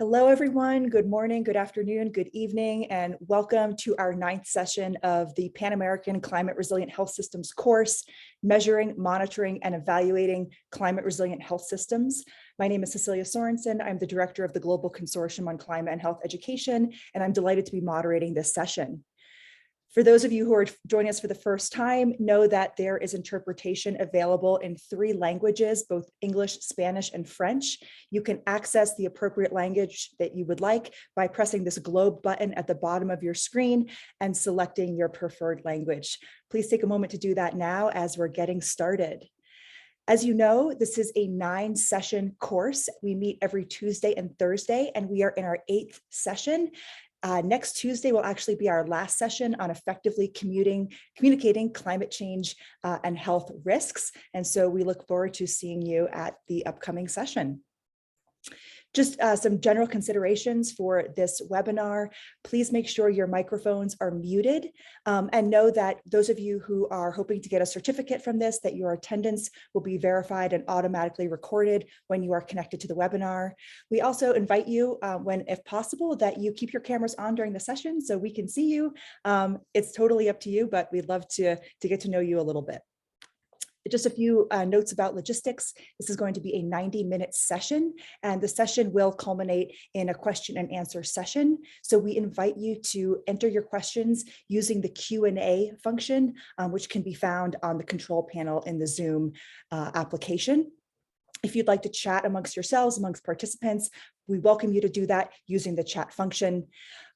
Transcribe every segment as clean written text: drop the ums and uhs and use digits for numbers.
Hello, everyone. Good morning, good afternoon, good evening, and welcome to our 9th session of the Pan American Climate Resilient Health Systems course, Measuring, Monitoring, and Evaluating Climate Resilient Health Systems. My name is Cecilia Sorensen. I'm the Director of the Global Consortium on Climate and Health Education, and I'm delighted to be moderating this session. For those of you who are joining us for the first time, know that there is interpretation available in 3 languages, both English, Spanish, and French. You can access the appropriate language that you would like by pressing this globe button at the bottom of your screen and selecting your preferred language. Please take a moment to do that now as we're getting started. As you know, this is a 9-session course. We meet every Tuesday and Thursday, and we are in our 8th session. Next Tuesday will actually be our last session on effectively communicating climate change and health risks. And so we look forward to seeing you at the upcoming session. Just some general considerations for this webinar. Please make sure your microphones are muted and know that those of you who are hoping to get a certificate from this, that your attendance will be verified and automatically recorded when you are connected to the webinar. We also invite you, when if possible, that you keep your cameras on during the session so we can see you. It's totally up to you, but we'd love to get to know you a little bit. Just a few notes about logistics. This is going to be a 90-minute session, and the session will culminate in a question and answer session. So we invite you to enter your questions using the Q&A function, which can be found on the control panel in the Zoom application. If you'd like to chat amongst yourselves, amongst participants, we welcome you to do that using the chat function.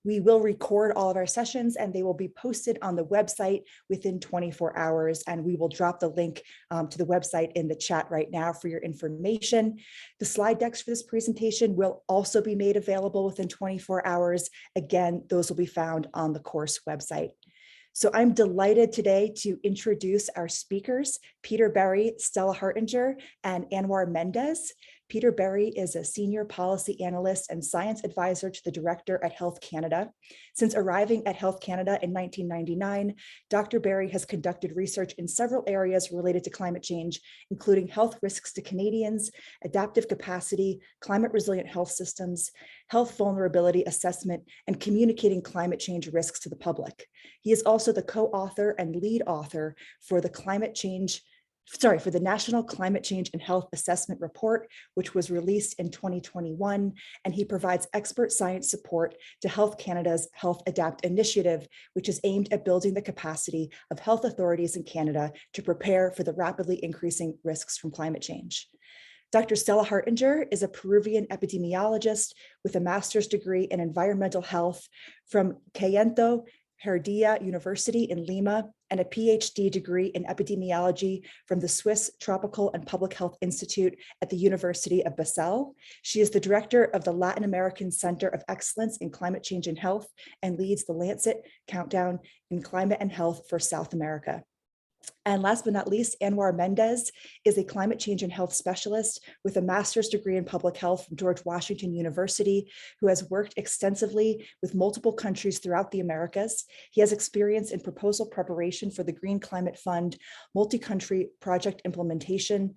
We will record all of our sessions and they will be posted on the website within 24 hours. And we will drop the link to the website in the chat right now for your information. The slide decks for this presentation will also be made available within 24 hours. Again, those will be found on the course website. So I'm delighted today to introduce our speakers, Peter Berry, Stella Hartinger, and Anwar Mendez. Peter Berry is a senior policy analyst and science advisor to the director at Health Canada. Since arriving at Health Canada in 1999, Dr. Berry has conducted research in several areas related to climate change, including health risks to Canadians, adaptive capacity, climate resilient health systems, health vulnerability assessment, and communicating climate change risks to the public. He is also the co-author and lead author for the National Climate Change and Health Assessment Report, which was released in 2021, and he provides expert science support to Health Canada's Health Adapt initiative, which is aimed at building the capacity of health authorities in Canada to prepare for the rapidly increasing risks from climate change. Dr. Stella Hartinger is a Peruvian epidemiologist with a master's degree in environmental health from Cayeto Heredia University in Lima and a PhD degree in epidemiology from the Swiss Tropical and Public Health Institute at the University of Basel. She is the director of the Latin American Center of Excellence in Climate Change and Health and leads the Lancet Countdown in Climate and Health for South America. And last but not least, Anwar Mendez is a climate change and health specialist with a master's degree in public health from George Washington University, who has worked extensively with multiple countries throughout the Americas. He has experience in proposal preparation for the Green Climate Fund, multi-country project implementation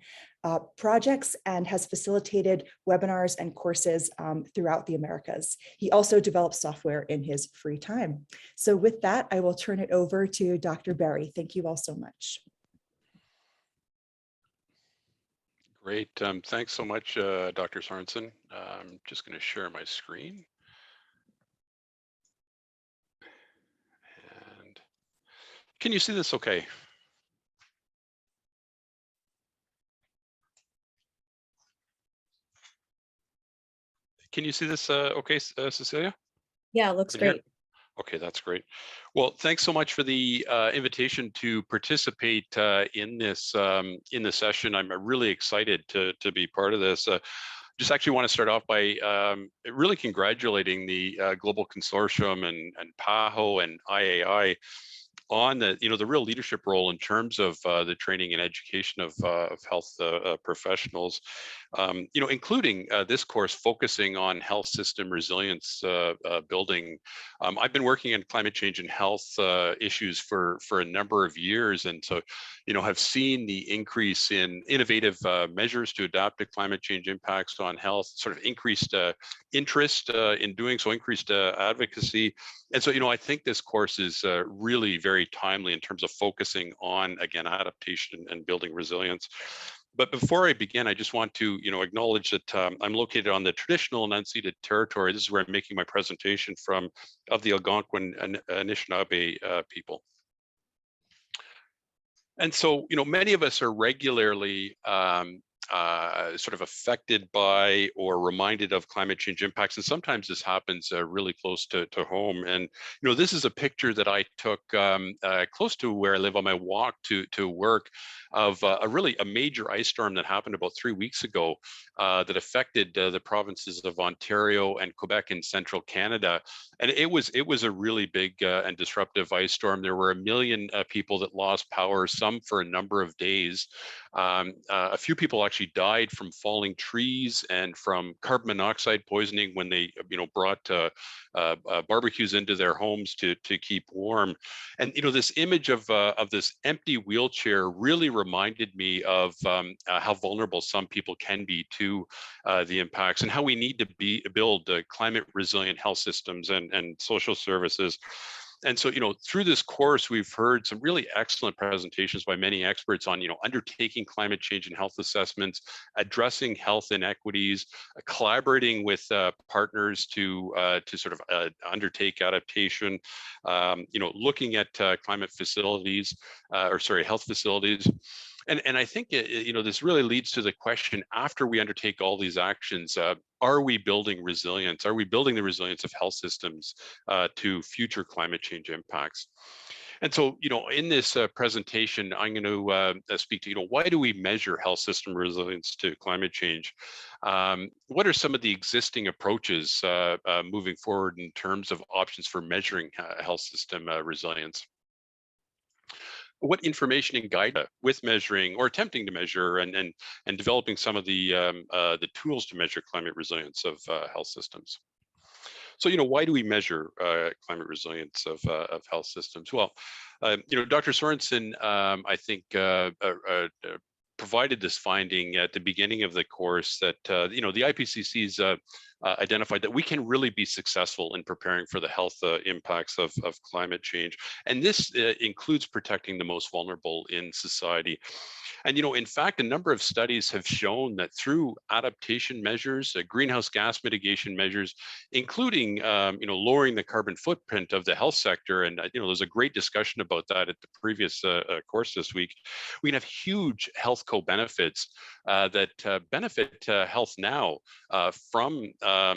projects, and has facilitated webinars and courses throughout the Americas. He also develops software in his free time. So with that, I will turn it over to Dr. Berry. Thank you all so much. Great. Thanks so much, Dr. Sorensen. I'm just going to share my screen. And can you see this okay? Can you see this okay, Cecilia? Yeah, looks great. Okay, that's great. Well, thanks so much for the invitation to participate in this session. I'm really excited to be part of this. Just actually want to start off by really congratulating the Global Consortium and PAHO and IAI on the, the real leadership role in terms of the training and education of health professionals, including this course focusing on health system resilience building. I've been working in climate change and health issues for a number of years, and so, have seen the increase in innovative measures to adapt to climate change impacts on health, sort of increased interest in doing so, increased advocacy. And so, I think this course is really very timely in terms of focusing on, again, adaptation and building resilience. But before I begin, I just want to, acknowledge that I'm located on the traditional and unceded territory. This is where I'm making my presentation from, of the Algonquin and Anishinaabe people. And so, many of us are regularly sort of affected by or reminded of climate change impacts. And sometimes this happens really close to home. And, this is a picture that I took close to where I live on my walk to work of a major ice storm that happened about 3 weeks ago that affected the provinces of Ontario and Quebec in central Canada. And it was a really big and disruptive ice storm. There were 1 million people that lost power, some for a number of days. A few people actually died from falling trees and from carbon monoxide poisoning when they, brought barbecues into their homes to keep warm. And this image of this empty wheelchair really reminded me of how vulnerable some people can be to the impacts, and how we need to build climate resilient health systems and social services. And so, through this course, we've heard some really excellent presentations by many experts on, undertaking climate change and health assessments, addressing health inequities, collaborating with partners to sort of undertake adaptation, looking at climate facilities, health facilities. And I think, this really leads to the question, after we undertake all these actions, are we building resilience? Are we building the resilience of health systems to future climate change impacts? And so, in this presentation, I'm going to speak to, why do we measure health system resilience to climate change? What are some of the existing approaches moving forward in terms of options for measuring health system resilience? What information and guide with measuring or attempting to measure and developing some of the tools to measure climate resilience of health systems? So, why do we measure climate resilience of health systems? Well, Dr. Sorensen, I think, provided this finding at the beginning of the course that, the IPCC's identified that we can really be successful in preparing for the health impacts of climate change. And this includes protecting the most vulnerable in society. And, in fact, a number of studies have shown that through adaptation measures, greenhouse gas mitigation measures, including, lowering the carbon footprint of the health sector, and, there's a great discussion about that at the previous course this week, we can have huge health co-benefits that benefit health now from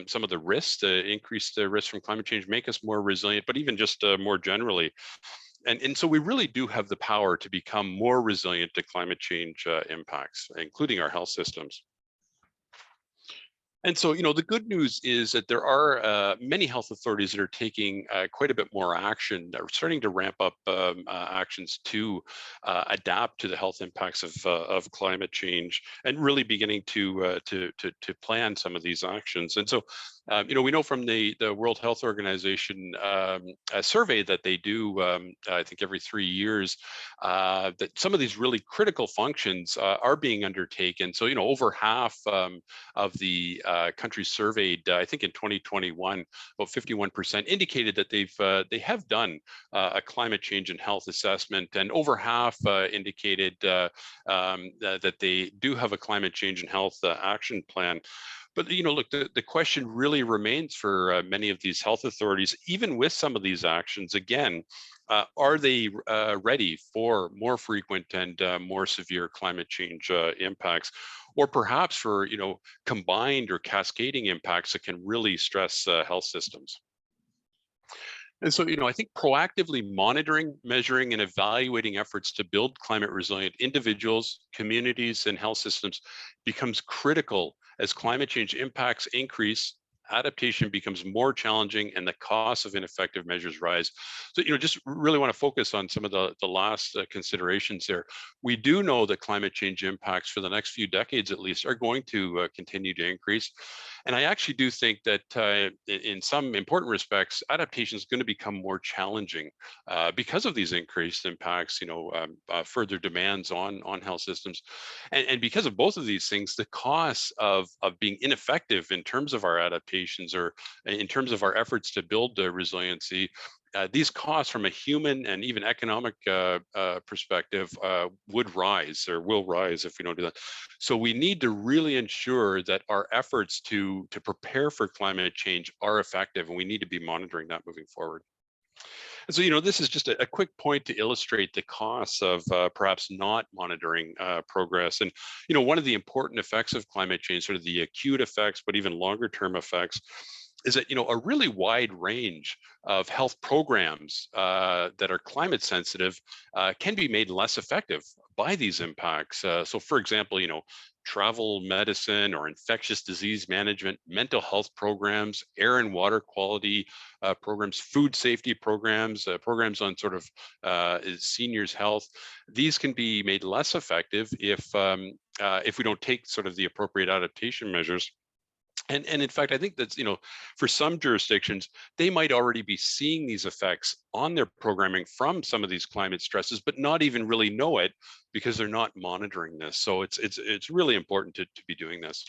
some of the risks, increase the risk from climate change, make us more resilient, but even just more generally. And so we really do have the power to become more resilient to climate change impacts, including our health systems. And so, the good news is that there are many health authorities that are taking quite a bit more action. They're starting to ramp up actions to adapt to the health impacts of climate change, and really beginning to plan some of these actions. And so, we know from the World Health Organization a survey that they do, I think every 3 years, that some of these really critical functions are being undertaken. So, over half of the countries surveyed, I think in 2021, about 51% indicated that they have done a climate change and health assessment, and over half indicated that they do have a climate change and health action plan. But, look, the question really remains for many of these health authorities, even with some of these actions, again, are they ready for more frequent and more severe climate change impacts, or perhaps for, combined or cascading impacts that can really stress health systems? And so, I think proactively monitoring, measuring, and evaluating efforts to build climate resilient individuals, communities, and health systems becomes critical as climate change impacts increase, adaptation becomes more challenging and the costs of ineffective measures rise. So, just really want to focus on some of the last considerations there. We do know that climate change impacts for the next few decades, at least, are going to continue to increase. And I actually do think that in some important respects, adaptation is going to become more challenging because of these increased impacts, further demands on health systems. And because of both of these things, the costs of being ineffective in terms of our adaptations or in terms of our efforts to build resiliency, these costs from a human and even economic perspective would rise or will rise if we don't do that. So we need to really ensure that our efforts to prepare for climate change are effective, and we need to be monitoring that moving forward. And so, this is just a quick point to illustrate the costs of perhaps not monitoring progress. And, one of the important effects of climate change, sort of the acute effects, but even longer term effects, is that, a really wide range of health programs that are climate sensitive can be made less effective by these impacts. So for example, travel medicine or infectious disease management, mental health programs, air and water quality programs, food safety programs, programs on sort of seniors health. These can be made less effective if we don't take sort of the appropriate adaptation measures. And in fact, I think that's, for some jurisdictions, they might already be seeing these effects on their programming from some of these climate stresses, but not even really know it because they're not monitoring this. So it's really important to be doing this.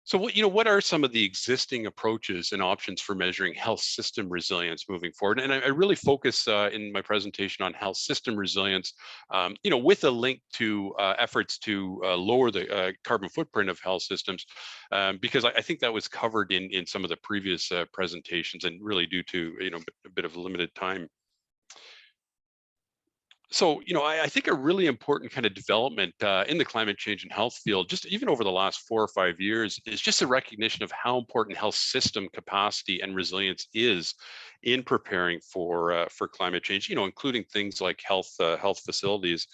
So what are some of the existing approaches and options for measuring health system resilience moving forward? And I really focus in my presentation on health system resilience, with a link to efforts to lower the carbon footprint of health systems, because I think that was covered in some of the previous presentations, and really due to a bit of limited time. So, I think a really important kind of development in the climate change and health field, just even over the last 4 or 5 years, is just a recognition of how important health system capacity and resilience is in preparing for climate change. Including things like health facilities.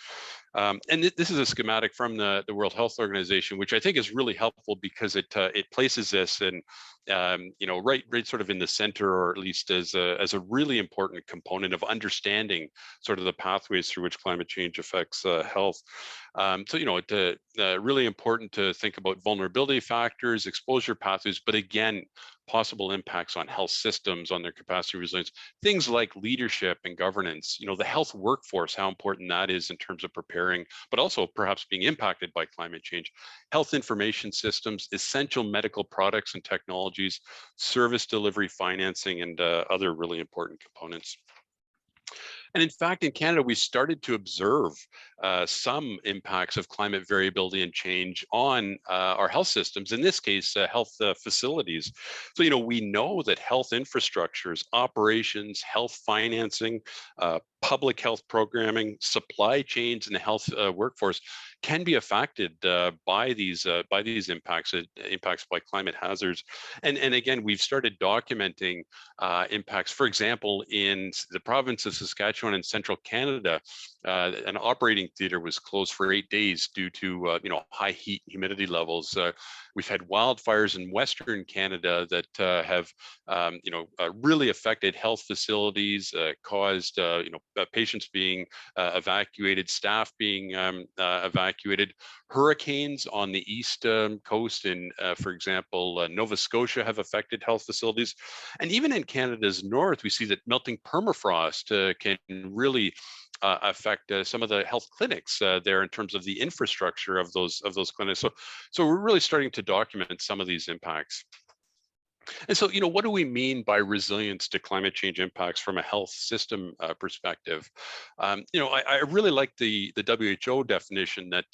And this is a schematic from the World Health Organization, which I think is really helpful because it places this in, right sort of in the center, or at least as a really important component of understanding sort of the pathways through which climate change affects health. So, it's really important to think about vulnerability factors, exposure pathways, but again, possible impacts on health systems, on their capacity resilience, things like leadership and governance, the health workforce, how important that is in terms of preparing, but also perhaps being impacted by climate change, health information systems, essential medical products and technologies, service delivery, financing, and other really important components. And in fact, in Canada, we started to observe some impacts of climate variability and change on our health systems, in this case, health facilities. So, we know that health infrastructures, operations, health financing, public health programming, supply chains, and the health workforce can be affected by these impacts by climate hazards. And again, we've started documenting impacts. For example, in the province of Saskatchewan in central Canada, an operating theater was closed for 8 days due to high heat and humidity levels. We've had wildfires in Western Canada that have really affected health facilities, caused patients being evacuated, staff being evacuated. Hurricanes on the east coast in, for example, Nova Scotia have affected health facilities. And even in Canada's north, we see that melting permafrost can really affect some of the health clinics there in terms of the infrastructure of those clinics. So we're really starting to document some of these impacts. And so, what do we mean by resilience to climate change impacts from a health system perspective? I really like the WHO definition that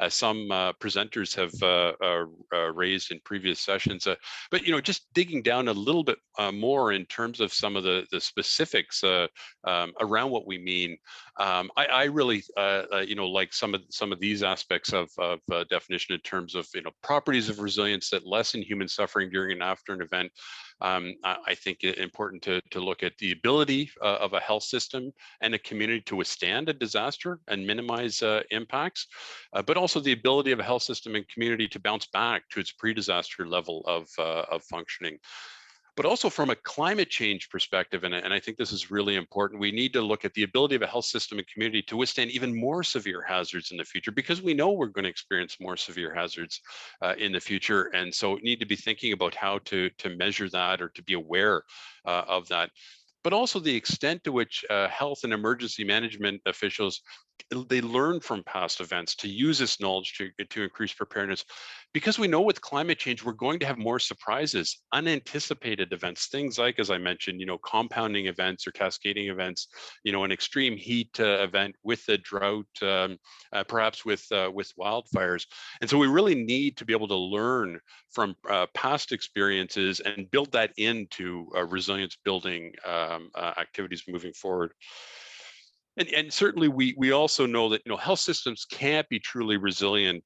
some presenters have raised in previous sessions. But just digging down a little bit more in terms of some of the specifics around what we mean, I really like some of these aspects of definition in terms of properties of resilience that lessen human suffering during and after after an event, I think it's important to look at the ability of a health system and a community to withstand a disaster and minimize impacts, but also the ability of a health system and community to bounce back to its pre-disaster level of functioning. But also from a climate change perspective, and I think this is really important, we need to look at the ability of a health system and community to withstand even more severe hazards in the future, because we know we're going to experience more severe hazards in the future. And so we need to be thinking about how to measure that, or to be aware of that. But also the extent to which health and emergency management officials, they learn from past events to use this knowledge to increase preparedness, because we know with climate change we're going to have more surprises, unanticipated events, things like, as I mentioned, compounding events or cascading events, an extreme heat event with a drought, perhaps with wildfires. And so we really need to be able to learn from past experiences and build that into resilience building activities moving forward. And certainly we also know that health systems can't be truly resilient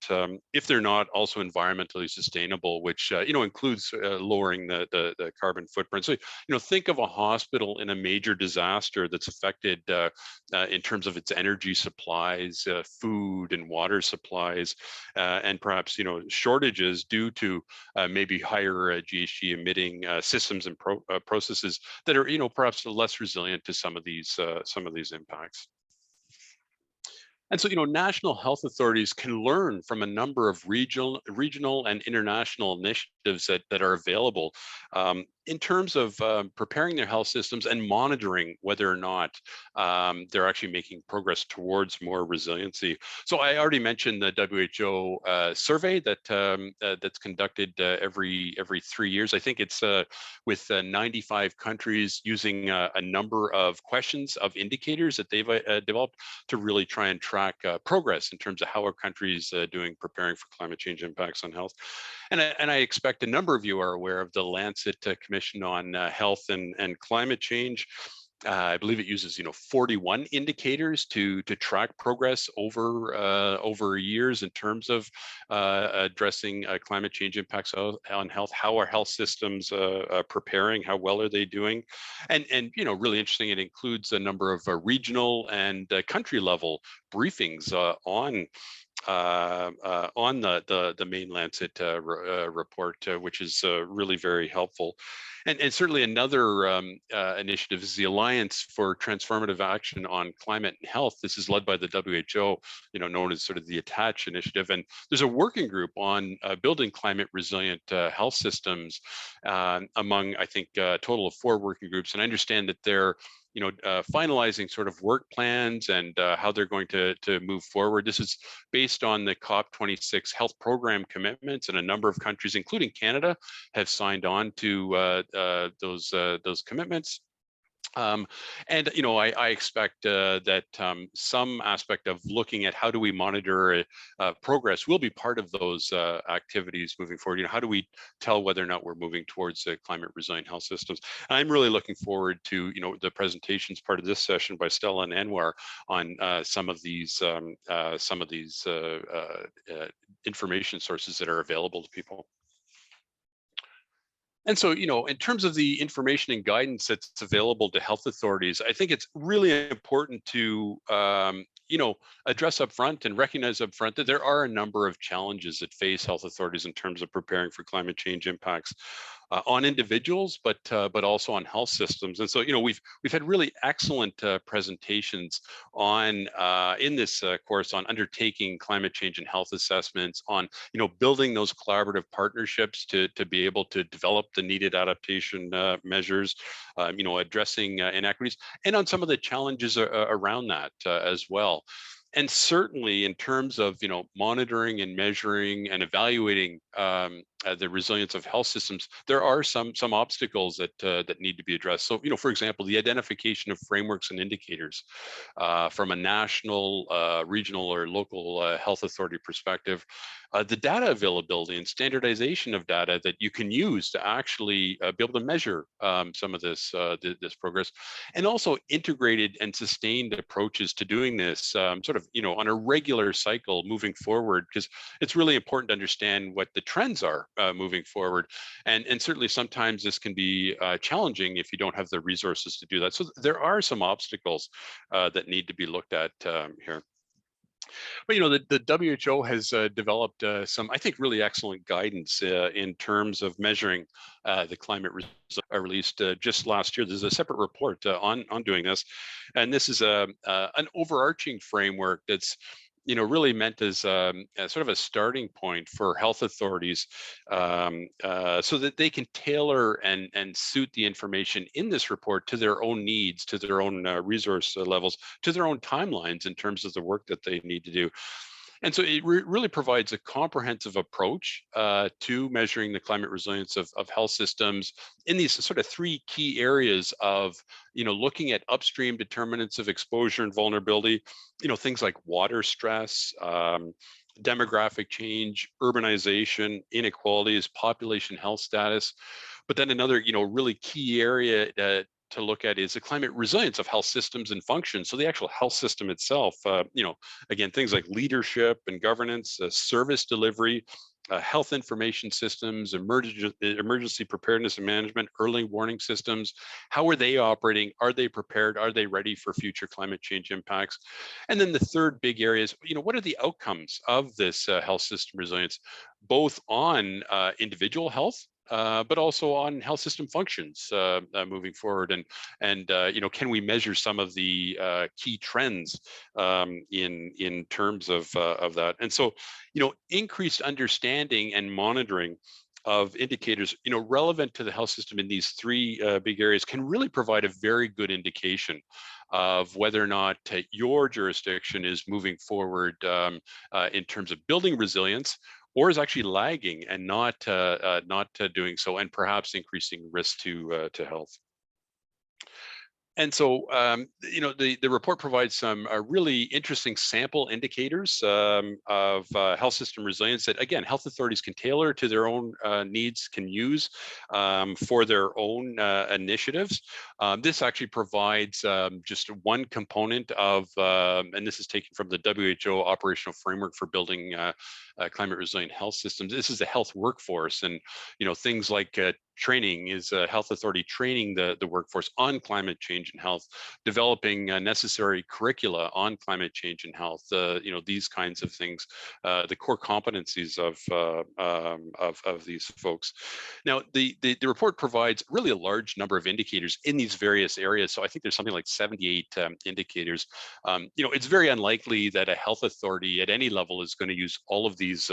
if they're not also environmentally sustainable, which includes lowering the carbon footprint. So think of a hospital in a major disaster that's affected in terms of its energy supplies, food and water supplies, and perhaps shortages due to maybe higher GHG emitting systems and processes that are perhaps less resilient to some of these impacts. And so, national health authorities can learn from a number of regional and international initiatives that are available in terms of preparing their health systems and monitoring whether or not they're actually making progress towards more resiliency. So I already mentioned the WHO survey that's conducted every 3 years. I think it's with 95 countries, using a number of questions of indicators that they've developed to really try and track progress in terms of how our countries doing preparing for climate change impacts on health. And I expect a number of you are aware of the Lancet Commission on Health and Climate Change. I believe it uses 41 indicators to track progress over years in terms of addressing climate change impacts on health. How are health systems preparing? How well are they doing? And really interesting, it includes a number of regional and country level briefings on the main Lancet report, which is really very helpful. And certainly another initiative is the Alliance for Transformative Action on Climate and Health. This is led by the WHO, known as sort of the ATTACH initiative. And there's a working group on building climate resilient health systems among, I think, a total of 4 working groups. And I understand that they're finalizing sort of work plans and how they're going to move forward. This is based on the COP26 health program commitments, and a number of countries, including Canada, have signed on to those commitments. And I expect that some aspect of looking at how do we monitor progress will be part of those activities moving forward. How do we tell whether or not we're moving towards climate resilient health systems? And I'm really looking forward to the presentations part of this session by Stella and Anwar on some of these information sources that are available to people. And so, in terms of the information and guidance that's available to health authorities, I think it's really important to, address upfront and recognize upfront that there are a number of challenges that face health authorities in terms of preparing for climate change impacts on individuals, but also on health systems. And so, we've had really excellent presentations on in this course on undertaking climate change and health assessments, on building those collaborative partnerships to be able to develop the needed adaptation measures, addressing inequities, and on some of the challenges around that as well. And certainly in terms of monitoring and measuring and evaluating the resilience of health systems, there are some obstacles that need to be addressed. So for example, the identification of frameworks and indicators from a national, regional, or local health authority perspective, the data availability and standardization of data that you can use to actually be able to measure some of this progress, and also integrated and sustained approaches to doing this sort of on a regular cycle moving forward, because it's really important to understand what the trends are moving forward. And certainly sometimes this can be challenging if you don't have the resources to do that. So there are some obstacles that need to be looked at here. But the WHO has developed some, I think, really excellent guidance in terms of measuring the climate released just last year. There's a separate report on doing this, and this is an overarching framework that's really meant as sort of a starting point for health authorities, so that they can tailor and suit the information in this report to their own needs, to their own resource levels, to their own timelines in terms of the work that they need to do. And so it really provides a comprehensive approach to measuring the climate resilience of health systems in these sort of three key areas of, looking at upstream determinants of exposure and vulnerability, things like water stress, demographic change, urbanization, inequalities, population health status. But then another, really key area to look at is the climate resilience of health systems and functions. So the actual health system itself, again, things like leadership and governance, service delivery, health information systems, emergency preparedness and management, early warning systems. How are they operating? Are they prepared? Are they ready for future climate change impacts? And then the third big area is, what are the outcomes of this health system resilience, both on individual health, but also on health system functions moving forward, and can we measure some of the key trends in terms of that? And so, increased understanding and monitoring of indicators, relevant to the health system in these three big areas can really provide a very good indication of whether or not your jurisdiction is moving forward in terms of building resilience, or is actually lagging and not doing so, and perhaps increasing risk to health. And so, the report provides some really interesting sample indicators of health system resilience that, again, health authorities can tailor to their own needs, can use for their own initiatives. This actually provides just one component of, and this is taken from the WHO operational framework for building climate resilient health systems. This is the health workforce, and things like training is a health authority training the workforce on climate change and health, developing necessary curricula on climate change and health. These kinds of things, the core competencies of these folks. Now, the report provides really a large number of indicators in these various areas. So I think there's something like 78 indicators. It's very unlikely that a health authority at any level is going to use all of these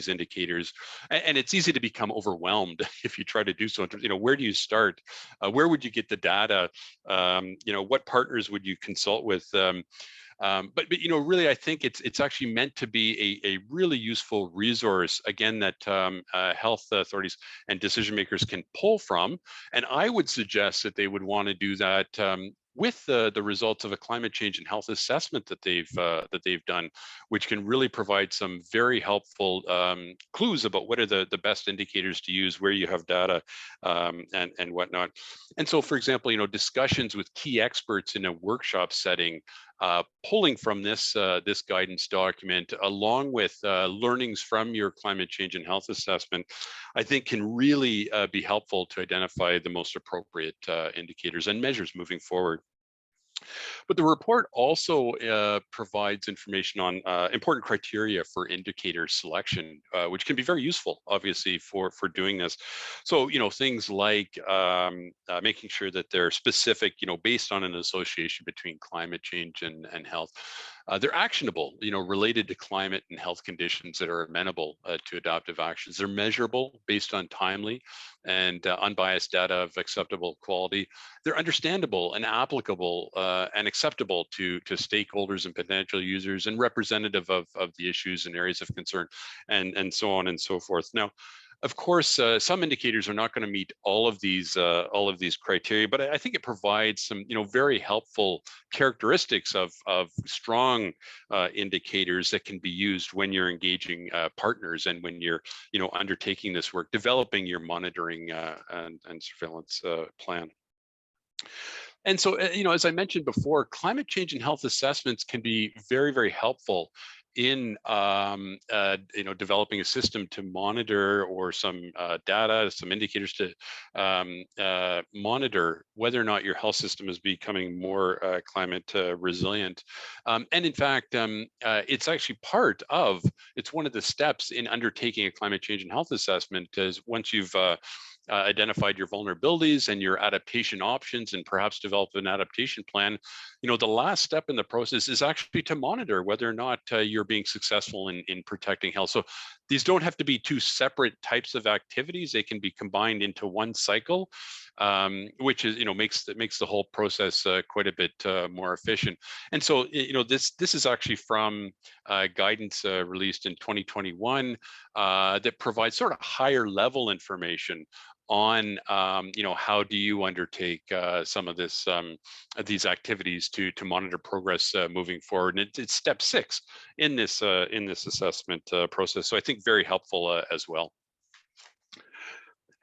indicators, and it's easy to become overwhelmed if you try to do so. Where do you start? Where would you get the data? What partners would you consult with? But really, I think it's actually meant to be a really useful resource, again, that health authorities and decision makers can pull from. And I would suggest that they would want to do that with the results of a climate change and health assessment that they've done, which can really provide some very helpful clues about what are the best indicators to use, where you have data, and whatnot. And so, for example, discussions with key experts in a workshop setting, pulling from this guidance document, along with learnings from your climate change and health assessment, I think can really be helpful to identify the most appropriate indicators and measures moving forward. But the report also provides information on important criteria for indicator selection, which can be very useful, obviously, for doing this. So, things like making sure that they're specific, based on an association between climate change and health. They're actionable, related to climate and health conditions that are amenable to adaptive actions. They're measurable based on timely and unbiased data of acceptable quality. They're understandable and applicable and acceptable to stakeholders and potential users, and representative of the issues and areas of concern, and so on and so forth. Now, of course, some indicators are not going to meet all of these criteria, but I think it provides some, very helpful characteristics of strong indicators that can be used when you're engaging partners and when you're, undertaking this work, developing your monitoring and surveillance plan. And so, as I mentioned before, climate change and health assessments can be very, very helpful in developing a system to monitor, or some data, some indicators to monitor whether or not your health system is becoming more climate resilient. And in fact, it's actually it's one of the steps in undertaking a climate change and health assessment, is once you've identified your vulnerabilities and your adaptation options, and perhaps develop an adaptation plan. The last step in the process is actually to monitor whether or not you're being successful in protecting health. So these don't have to be two separate types of activities. They can be combined into one cycle, which is, makes the whole process quite a bit more efficient. And so, this is actually from guidance released in 2021 that provides sort of higher level information on how do you undertake some of these activities to monitor progress moving forward. And it's step 6 in this assessment process. So I think very helpful as well.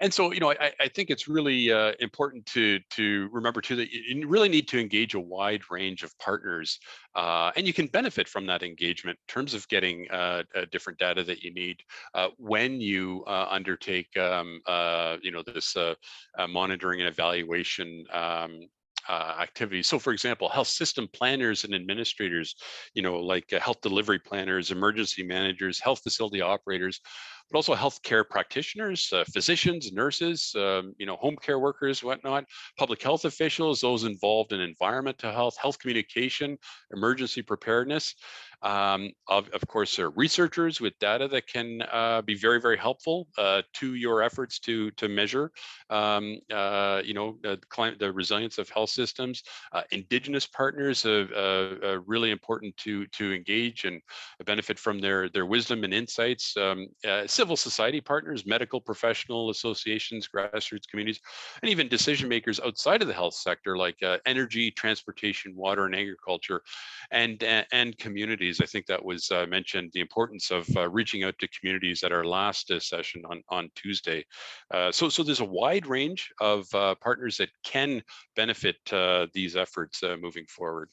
And so, I think it's really important to remember too that you really need to engage a wide range of partners, and you can benefit from that engagement in terms of getting different data that you need when you undertake, this monitoring and evaluation activities. So, for example, health system planners and administrators, like health delivery planners, emergency managers, health facility operators, but also healthcare practitioners, physicians, nurses, home care workers, whatnot, public health officials, those involved in environmental health, health communication, emergency preparedness. Of course, there are researchers with data that can be very, very helpful to your efforts to measure, the resilience of health systems. Indigenous partners are really important to engage and benefit from their wisdom and insights. Civil society partners, medical professional associations, grassroots communities, and even decision makers outside of the health sector, like energy, transportation, water, and agriculture, and communities. I think that was mentioned, the importance of reaching out to communities at our last session on Tuesday. So there's a wide range of partners that can benefit these efforts moving forward.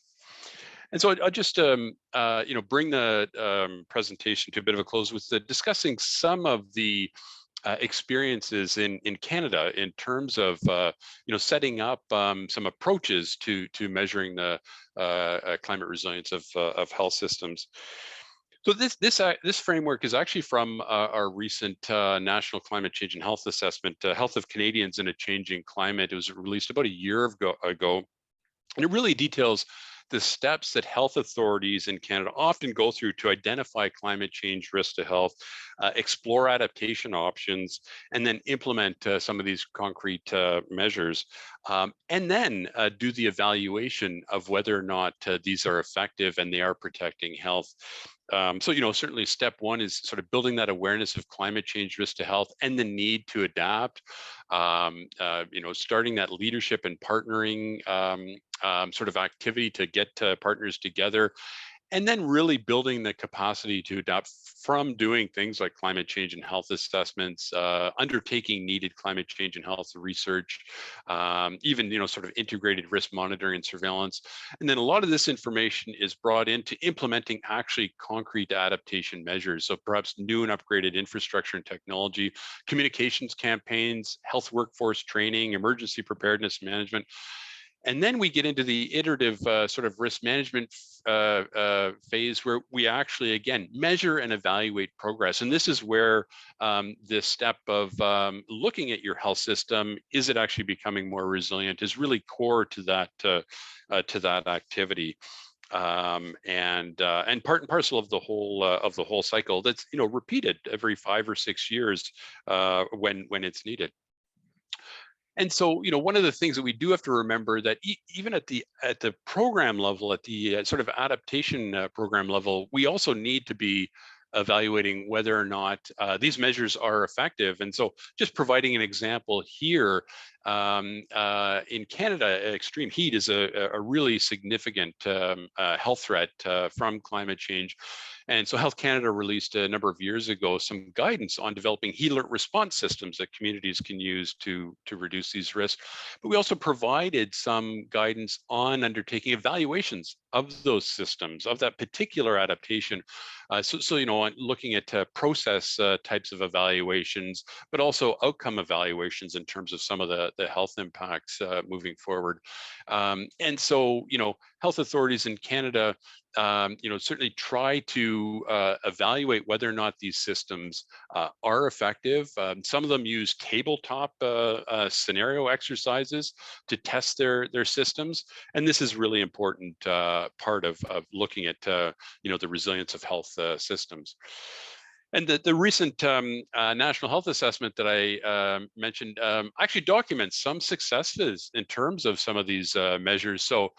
And so I'll just bring the presentation to a bit of a close with discussing some of the experiences in Canada in terms of setting up some approaches to measuring the climate resilience of health systems. So this framework is actually from our recent National Climate Change and Health Assessment, Health of Canadians in a Changing Climate. It was released about a year ago, and it really details the steps that health authorities in Canada often go through to identify climate change risks to health, explore adaptation options, and then implement some of these concrete measures, and then do the evaluation of whether or not these are effective and they are protecting health. So, certainly step 1 is sort of building that awareness of climate change risk to health and the need to adapt, starting that leadership and partnering sort of activity to get partners together, and then really building the capacity to adapt from doing things like climate change and health assessments, undertaking needed climate change and health research, even sort of integrated risk monitoring and surveillance. And then a lot of this information is brought into implementing actually concrete adaptation measures. So perhaps new and upgraded infrastructure and technology, communications campaigns, health workforce training, emergency preparedness management. And then we get into the iterative sort of risk management phase, where we actually, again, measure and evaluate progress. And this is where this step of looking at your health system, is it actually becoming more resilient, is really core to that activity. And part and parcel of the whole cycle that's repeated every 5 or 6 years when it's needed. And so, one of the things that we do have to remember that even at the program level, at the sort of adaptation program level, we also need to be evaluating whether or not these measures are effective. And so, just providing an example here, in Canada, extreme heat is a really significant health threat from climate change. And so Health Canada released a number of years ago some guidance on developing heat alert response systems that communities can use to reduce these risks. But we also provided some guidance on undertaking evaluations of those systems, of that particular adaptation. So you know, looking at process types of evaluations, but also outcome evaluations in terms of some of the health impacts moving forward. And so, you know, health authorities in Canada, you know, certainly try to evaluate whether or not these systems are effective. Some of them use tabletop scenario exercises to test their systems, and this is really important part of looking at you know, the resilience of health systems. And the recent National Health Assessment that I mentioned actually documents some successes in terms of some of these measures. So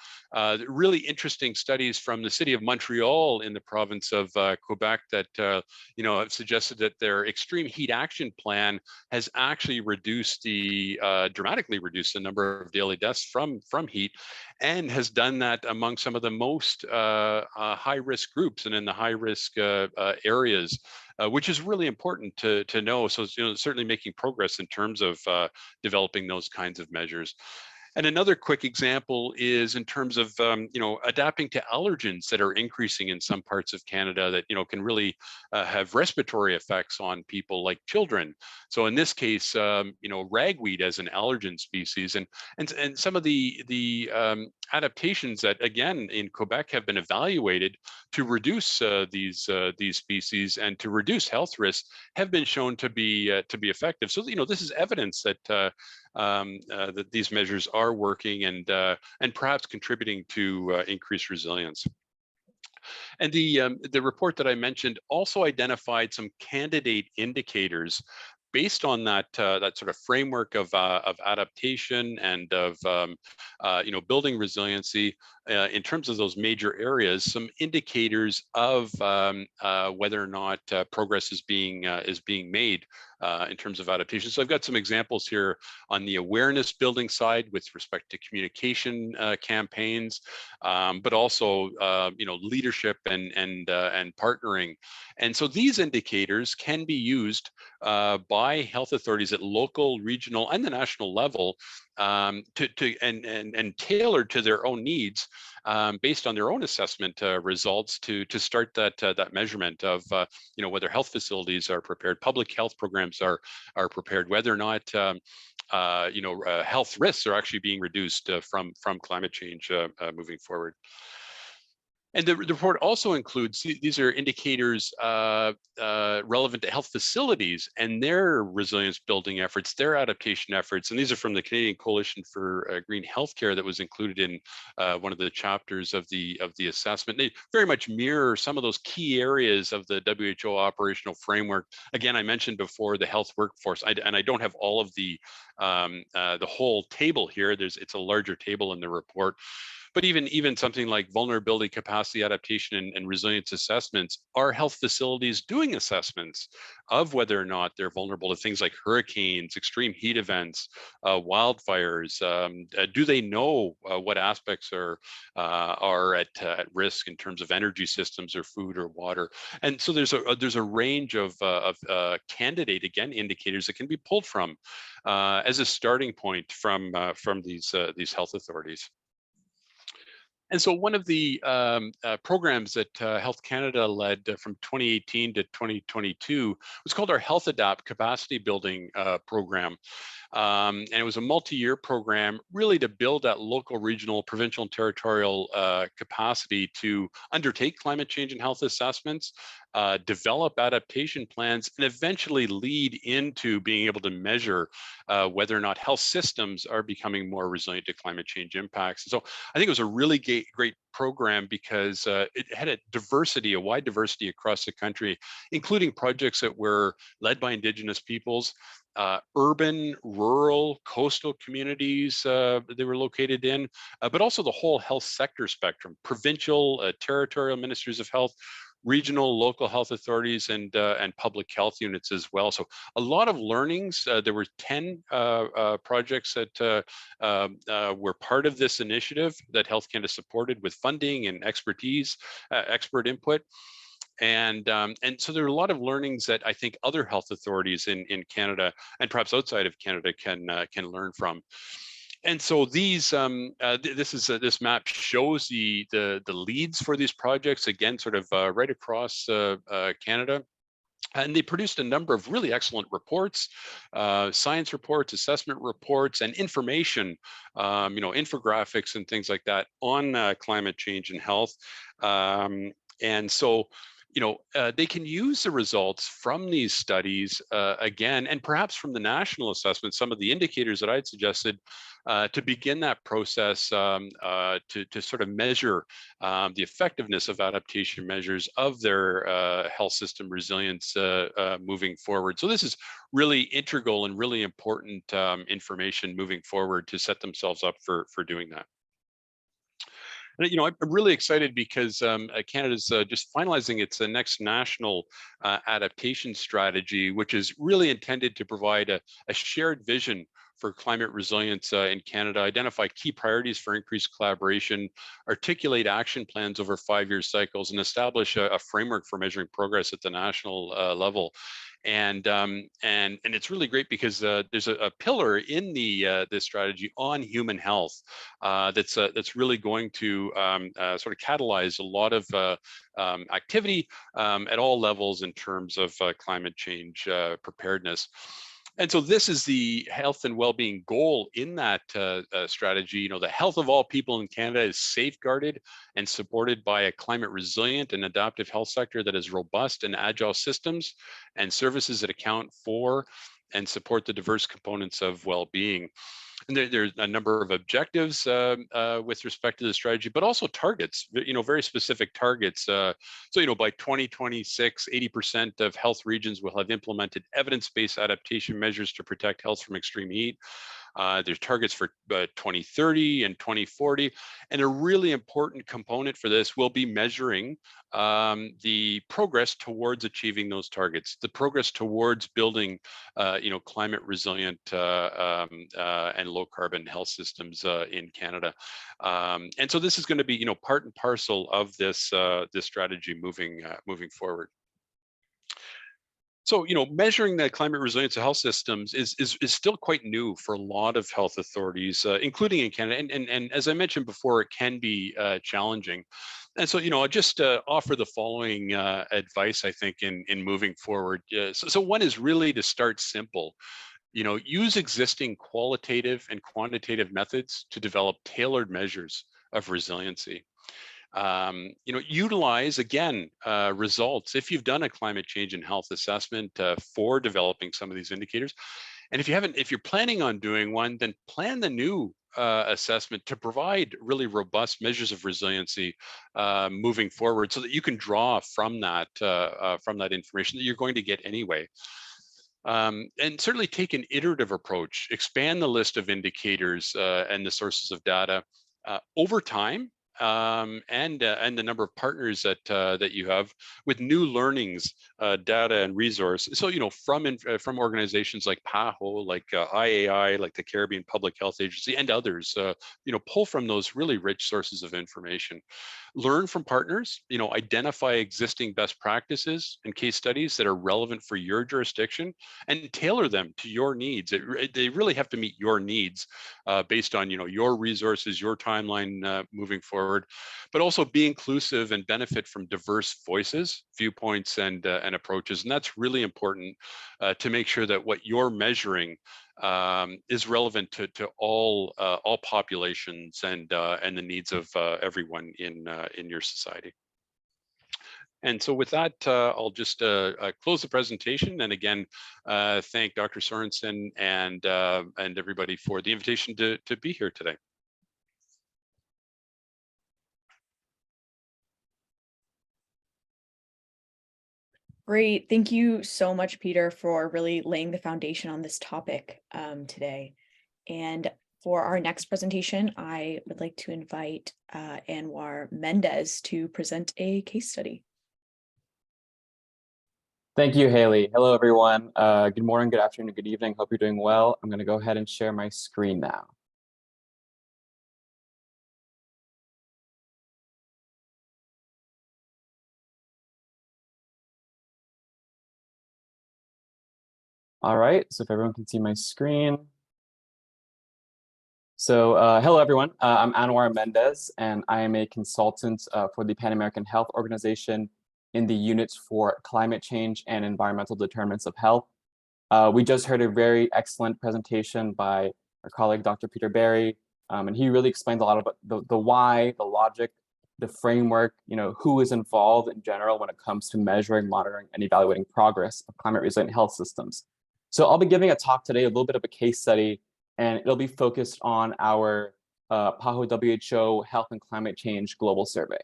really interesting studies from the city of Montreal in the province of Quebec that you know, have suggested that their extreme heat action plan has actually reduced the dramatically reduced the number of daily deaths from heat, and has done that among some of the most high risk groups and in the high risk areas. Which is really important to know. So, you know, certainly making progress in terms of developing those kinds of measures. And another quick example is in terms of you know, adapting to allergens that are increasing in some parts of Canada that, you know, can really have respiratory effects on people like children. So in this case, you know, ragweed as an allergen species, and some of the adaptations that again in Quebec have been evaluated to reduce these species and to reduce health risks have been shown to be effective. So, you know, this is evidence that that these measures are working and perhaps contributing to increased resilience. And the report that I mentioned also identified some candidate indicators based on that that sort of framework of adaptation and of you know, building resiliency in terms of those major areas, some indicators of whether or not progress is being made in terms of adaptation. So I've got some examples here on the awareness building side with respect to communication campaigns, but also you know, leadership and partnering. And so these indicators can be used by health authorities at local, regional, and the national level and tailored to their own needs based on their own assessment results to start that measurement of you know, whether health facilities are prepared, public health programs are prepared, whether or not you know, health risks are actually being reduced from climate change moving forward. And the report also includes, these are indicators relevant to health facilities and their resilience building efforts, their adaptation efforts. And these are from the Canadian Coalition for Green Healthcare that was included in one of the chapters of the assessment. They very much mirror some of those key areas of the WHO operational framework. Again, I mentioned before the health workforce, and I don't have all of the whole table here. It's a larger table in the report. But even something like vulnerability, capacity, adaptation, and resilience assessments, are health facilities doing assessments of whether or not they're vulnerable to things like hurricanes, extreme heat events, wildfires? Do they know what aspects are at risk in terms of energy systems or food or water? And so there's a range of candidate, again, indicators that can be pulled from as a starting point from these health authorities. And so one of the programs that Health Canada led from 2018 to 2022 was called our Health Adapt Capacity Building Program. And it was a multi-year program really to build that local, regional, provincial, and territorial capacity to undertake climate change and health assessments, develop adaptation plans, and eventually lead into being able to measure whether or not health systems are becoming more resilient to climate change impacts. So I think it was a really great program because it had a wide diversity across the country, including projects that were led by Indigenous peoples, urban, rural, coastal communities they were located in, but also the whole health sector spectrum, provincial, territorial ministries of health, regional, local health authorities, and public health units as well. So a lot of learnings. There were 10 projects that were part of this initiative that Health Canada supported with funding and expertise, expert input. And so there are a lot of learnings that I think other health authorities in Canada and perhaps outside of Canada can learn from. And so this map shows the leads for these projects, again, sort of right across Canada. And they produced a number of really excellent reports, science reports, assessment reports, and information, infographics and things like that on climate change and health. And so, they can use the results from these studies again, and perhaps from the national assessment, some of the indicators that I'd suggested to begin that process to sort of measure the effectiveness of adaptation measures of their health system resilience moving forward. So this is really integral and really important information moving forward to set themselves up for doing that. And, I'm really excited because Canada's just finalizing its next national adaptation strategy, which is really intended to provide a shared vision for climate resilience in Canada, identify key priorities for increased collaboration, articulate action plans over 5-year cycles, and establish a framework for measuring progress at the national level. And it's really great because there's a pillar in this strategy on human health that's really going to sort of catalyze a lot of activity at all levels in terms of climate change preparedness. And so this is the health and well-being goal in that strategy. The health of all people in Canada is safeguarded and supported by a climate resilient and adaptive health sector that has robust and agile systems and services that account for and support the diverse components of well-being. And there's a number of objectives with respect to the strategy, but also targets, very specific targets. So, by 2026, 80% of health regions will have implemented evidence-based adaptation measures to protect health from extreme heat. There's targets for 2030 and 2040. And a really important component for this will be measuring the progress towards achieving those targets, the progress towards building, climate resilient and low carbon health systems in Canada. And so this is going to be, part and parcel of this strategy moving forward. So, measuring the climate resilience of health systems is still quite new for a lot of health authorities, including in Canada. And as I mentioned before, it can be challenging. And so, I'll just offer the following advice, I think, in moving forward. So one is really to start simple. Use existing qualitative and quantitative methods to develop tailored measures of resiliency. Utilize again results if you've done a climate change and health assessment for developing some of these indicators. And if you're planning on doing one, then plan the new assessment to provide really robust measures of resiliency moving forward, so that you can draw from that information that you're going to get anyway. And certainly take an iterative approach, expand the list of indicators and the sources of data over time. And the number of partners that you have with new learnings, data and resource. So, from organizations like PAHO, like IAI, like the Caribbean Public Health Agency and others, pull from those really rich sources of information. Learn from partners, identify existing best practices and case studies that are relevant for your jurisdiction and tailor them to your needs. They really have to meet your needs based on, your resources, your timeline moving forward, but also be inclusive and benefit from diverse voices, viewpoints, and approaches. And that's really important to make sure that what you're measuring is relevant to all populations and the needs of everyone in your society. And so with that, I'll just close the presentation, and again thank Dr. Sorensen and everybody for the invitation to be here today. Great. Thank you so much, Peter, for really laying the foundation on this topic today. And for our next presentation, I would like to invite Anwar Mendez to present a case study. Thank you, Haley. Hello, everyone. Good morning, good afternoon, good evening. Hope you're doing well. I'm going to go ahead and share my screen now. All right, so if everyone can see my screen. So hello, everyone. I'm Anwar Mendez, and I am a consultant for the Pan American Health Organization in the unit for climate change and environmental determinants of health. We just heard a very excellent presentation by our colleague, Dr. Peter Barry, and he really explained a lot about the why, the logic, the framework, who is involved in general when it comes to measuring, monitoring, and evaluating progress of climate resilient health systems. So I'll be giving a talk today, a little bit of a case study, and it'll be focused on our PAHO WHO Health and Climate Change Global Survey.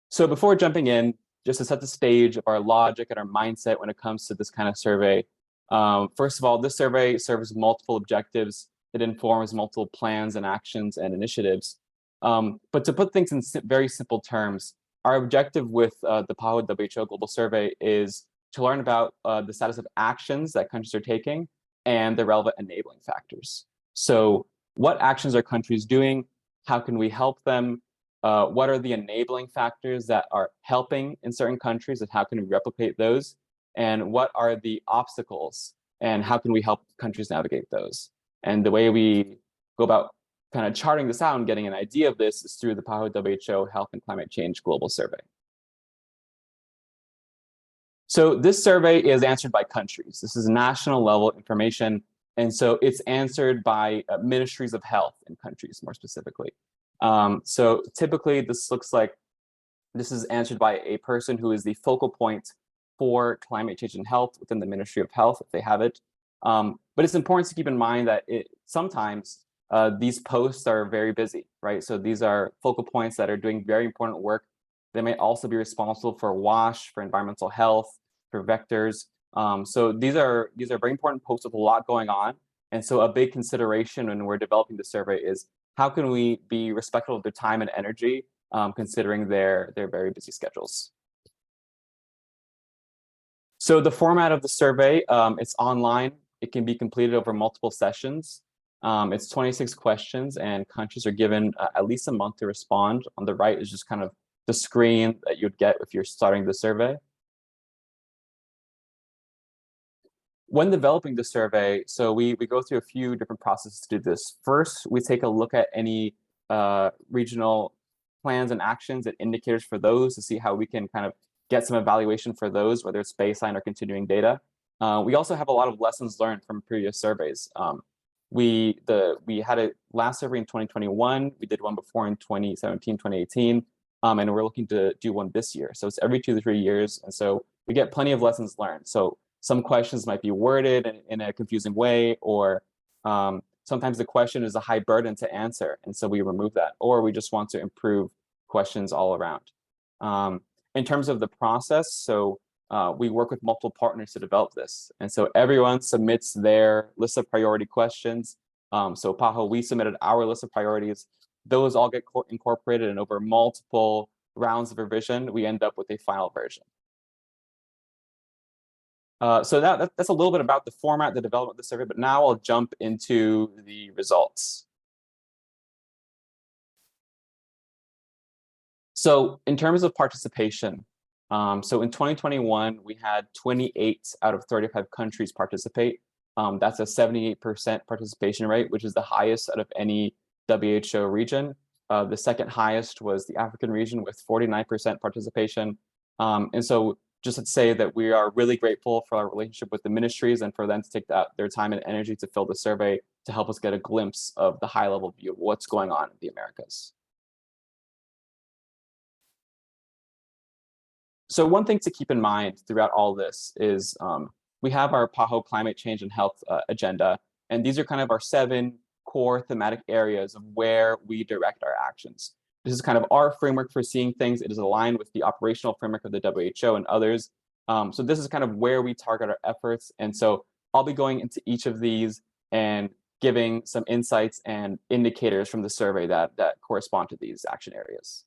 So before jumping in, just to set the stage of our logic and our mindset when it comes to this kind of survey, first of all, this survey serves multiple objectives. It informs multiple plans and actions and initiatives. But to put things in very simple terms, our objective with the PAHO WHO Global Survey is to learn about the status of actions that countries are taking and the relevant enabling factors. So what actions are countries doing? How can we help them? What are the enabling factors that are helping in certain countries, and how can we replicate those? And what are the obstacles, and how can we help countries navigate those? And the way we go about kind of charting this out and getting an idea of this is through the PAHO WHO Health and Climate Change Global Survey. So this survey is answered by countries. This is national level information. And so it's answered by ministries of health in countries more specifically. So typically this looks like this is answered by a person who is the focal point for climate change and health within the Ministry of Health, if they have it. But it's important to keep in mind that sometimes these posts are very busy, right? So these are focal points that are doing very important work. They may also be responsible for WASH, for environmental health, for vectors. So these are very important posts with a lot going on. And so a big consideration when we're developing the survey is how can we be respectful of their time and energy, considering their very busy schedules. So the format of the survey, it's online. It can be completed over multiple sessions. It's 26 questions, and countries are given at least a month to respond. On the right is just kind of the screen that you'd get if you're starting the survey. When developing the survey, so we go through a few different processes to do this. First, we take a look at any regional plans and actions and indicators for those to see how we can kind of get some evaluation for those, whether it's baseline or continuing data. We also have a lot of lessons learned from previous surveys. We had a last survey in 2021. We did one before in 2017, 2018, and we're looking to do one this year. So it's every 2 to 3 years, and so we get plenty of lessons learned. So some questions might be worded in a confusing way, or sometimes the question is a high burden to answer, and so we remove that, or we just want to improve questions all around. In terms of the process, so we work with multiple partners to develop this. And so everyone submits their list of priority questions. So PAHO, we submitted our list of priorities. Those all get incorporated, and over multiple rounds of revision, we end up with a final version. So that's a little bit about the format, the development of the survey, but now I'll jump into the results. So in terms of participation, so in 2021, we had 28 out of 35 countries participate. That's a 78% participation rate, which is the highest out of any WHO region. The second highest was the African region with 49% participation. And so just to say that we are really grateful for our relationship with the ministries and for them to take their time and energy to fill the survey to help us get a glimpse of the high level view of what's going on in the Americas. So one thing to keep in mind throughout all this is we have our PAHO climate change and health agenda, and these are kind of our 7 core thematic areas of where we direct our actions. This is kind of our framework for seeing things. It is aligned with the operational framework of the WHO and others. So this is kind of where we target our efforts. And so I'll be going into each of these and giving some insights and indicators from the survey that correspond to these action areas.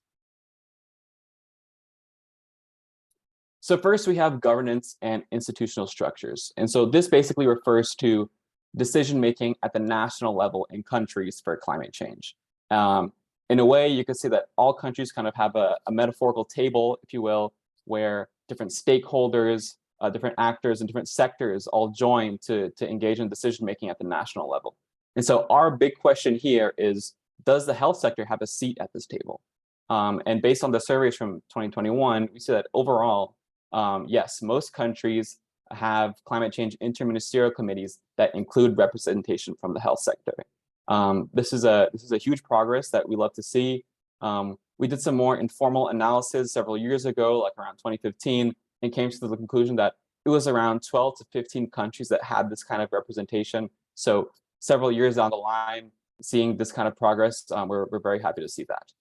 So first, we have governance and institutional structures. And so this basically refers to decision-making at the national level in countries for climate change. In a way, you could say that all countries kind of have a metaphorical table, if you will, where different stakeholders different actors and different sectors all join to engage in decision making at the national level. And so our big question here is, does the health sector have a seat at this table? And based on the surveys from 2021, we see that overall, yes, most countries have climate change interministerial committees that include representation from the health sector. This is a huge progress that we love to see. We did some more informal analysis several years ago, like around 2015, and came to the conclusion that it was around 12 to 15 countries that had this kind of representation. So several years down the line, seeing this kind of progress, we're very happy to see that.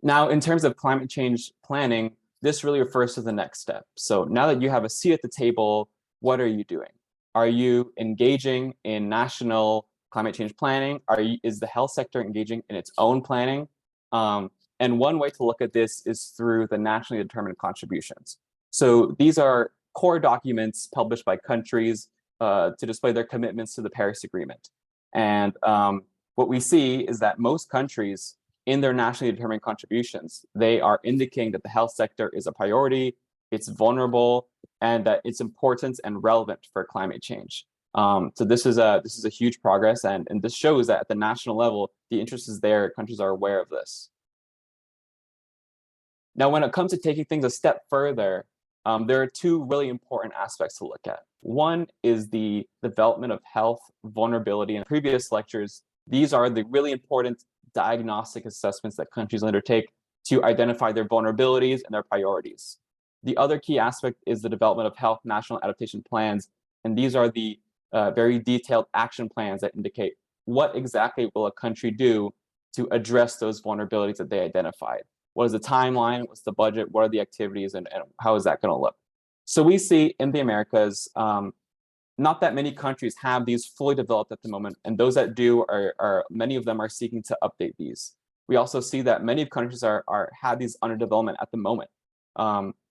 Now, in terms of climate change planning, this really refers to the next step. So now that you have a seat at the table, what are you doing? Are you engaging in national climate change planning? Is the health sector engaging in its own planning? And one way to look at this is through the nationally determined contributions. So these are core documents published by countries to display their commitments to the Paris Agreement. And what we see is that most countries in their nationally determined contributions, they are indicating that the health sector is a priority, it's vulnerable, and that it's important and relevant for climate change. So this is a huge progress, and this shows that at the national level, the interest is there, countries are aware of this. Now, when it comes to taking things a step further, there are two really important aspects to look at. One is the development of health vulnerability. In previous lectures, these are the really important diagnostic assessments that countries undertake to identify their vulnerabilities and their priorities. The other key aspect is the development of health national adaptation plans, and these are the very detailed action plans that indicate what exactly will a country do to address those vulnerabilities that they identified. What is the timeline? What's the budget? What are the activities? And how is that going to look? So we see in the Americas, not that many countries have these fully developed at the moment, and those that do many of them are seeking to update these. We also see that many countries have these under development at the moment.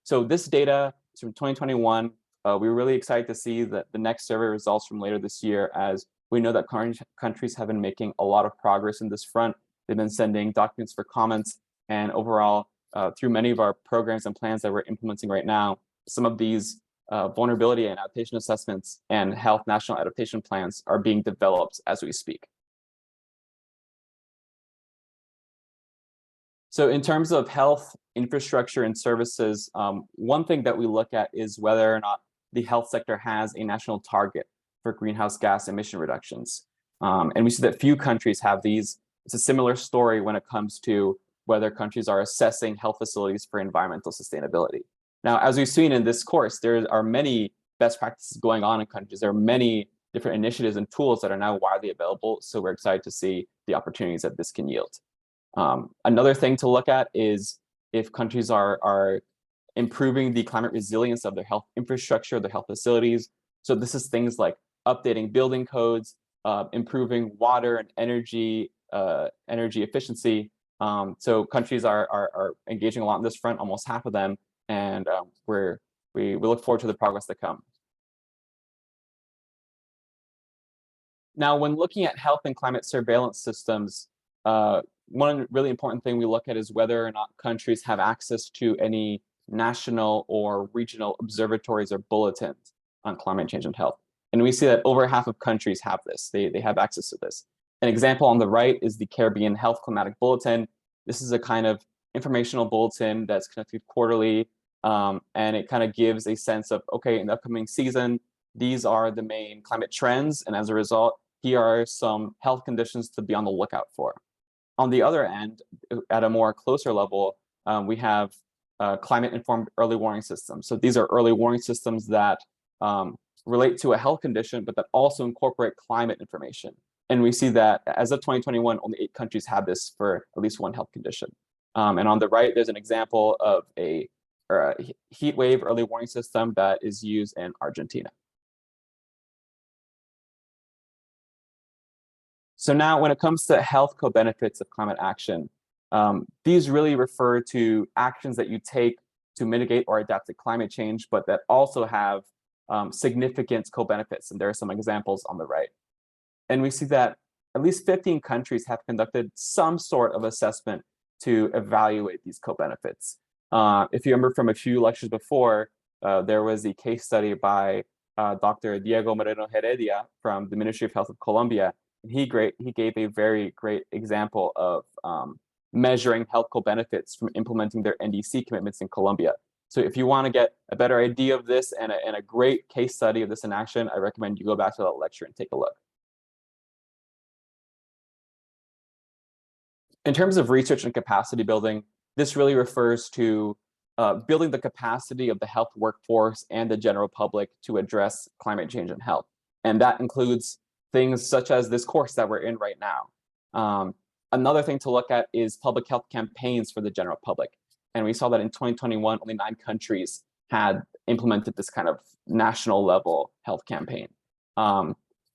So this data is from 2021. We're really excited to see that the next survey results from later this year, as we know that countries have been making a lot of progress in this front. They've been sending documents for comments, and overall, through many of our programs and plans that we're implementing right now, some of these vulnerability and adaptation assessments and health national adaptation plans are being developed as we speak. So in terms of health infrastructure and services, one thing that we look at is whether or not the health sector has a national target for greenhouse gas emission reductions. And we see that few countries have these. It's a similar story when it comes to whether countries are assessing health facilities for environmental sustainability. Now, as we've seen in this course, there are many best practices going on in countries. There are many different initiatives and tools that are now widely available. So we're excited to see the opportunities that this can yield. Another thing to look at is if countries are improving the climate resilience of their health infrastructure, their health facilities. So this is things like updating building codes, improving water and energy efficiency. So countries are engaging a lot on this front, almost half of them. And we look forward to the progress to come. Now, when looking at health and climate surveillance systems, one really important thing we look at is whether or not countries have access to any national or regional observatories or bulletins on climate change and health. And we see that over half of countries have this. They have access to this. An example on the right is the Caribbean Health Climatic Bulletin. This is a kind of informational bulletin that's conducted quarterly, and it kind of gives a sense of, okay, in the upcoming season, these are the main climate trends, and as a result, here are some health conditions to be on the lookout for. On the other end, at a more closer level, we have climate-informed early warning systems. So these are early warning systems that relate to a health condition, but that also incorporate climate information. And we see that as of 2021, only 8 countries have this for at least one health condition. And on the right, there's an example of a heat wave early warning system that is used in Argentina. So now when it comes to health co-benefits of climate action, these really refer to actions that you take to mitigate or adapt to climate change, but that also have significant co-benefits. And there are some examples on the right. And we see that at least 15 countries have conducted some sort of assessment to evaluate these co-benefits. If you remember from a few lectures before, there was a case study by Dr. Diego Moreno Heredia from the Ministry of Health of Colombia. He gave a very great example of measuring health co-benefits from implementing their NDC commitments in Colombia. So if you want to get a better idea of this and a great case study of this in action, I recommend you go back to that lecture and take a look. In terms of research and capacity building, this really refers to building the capacity of the health workforce and the general public to address climate change and health. And that includes things such as this course that we're in right now. Another thing to look at is public health campaigns for the general public. And we saw that in 2021, only 9 countries had implemented this kind of national level health campaign.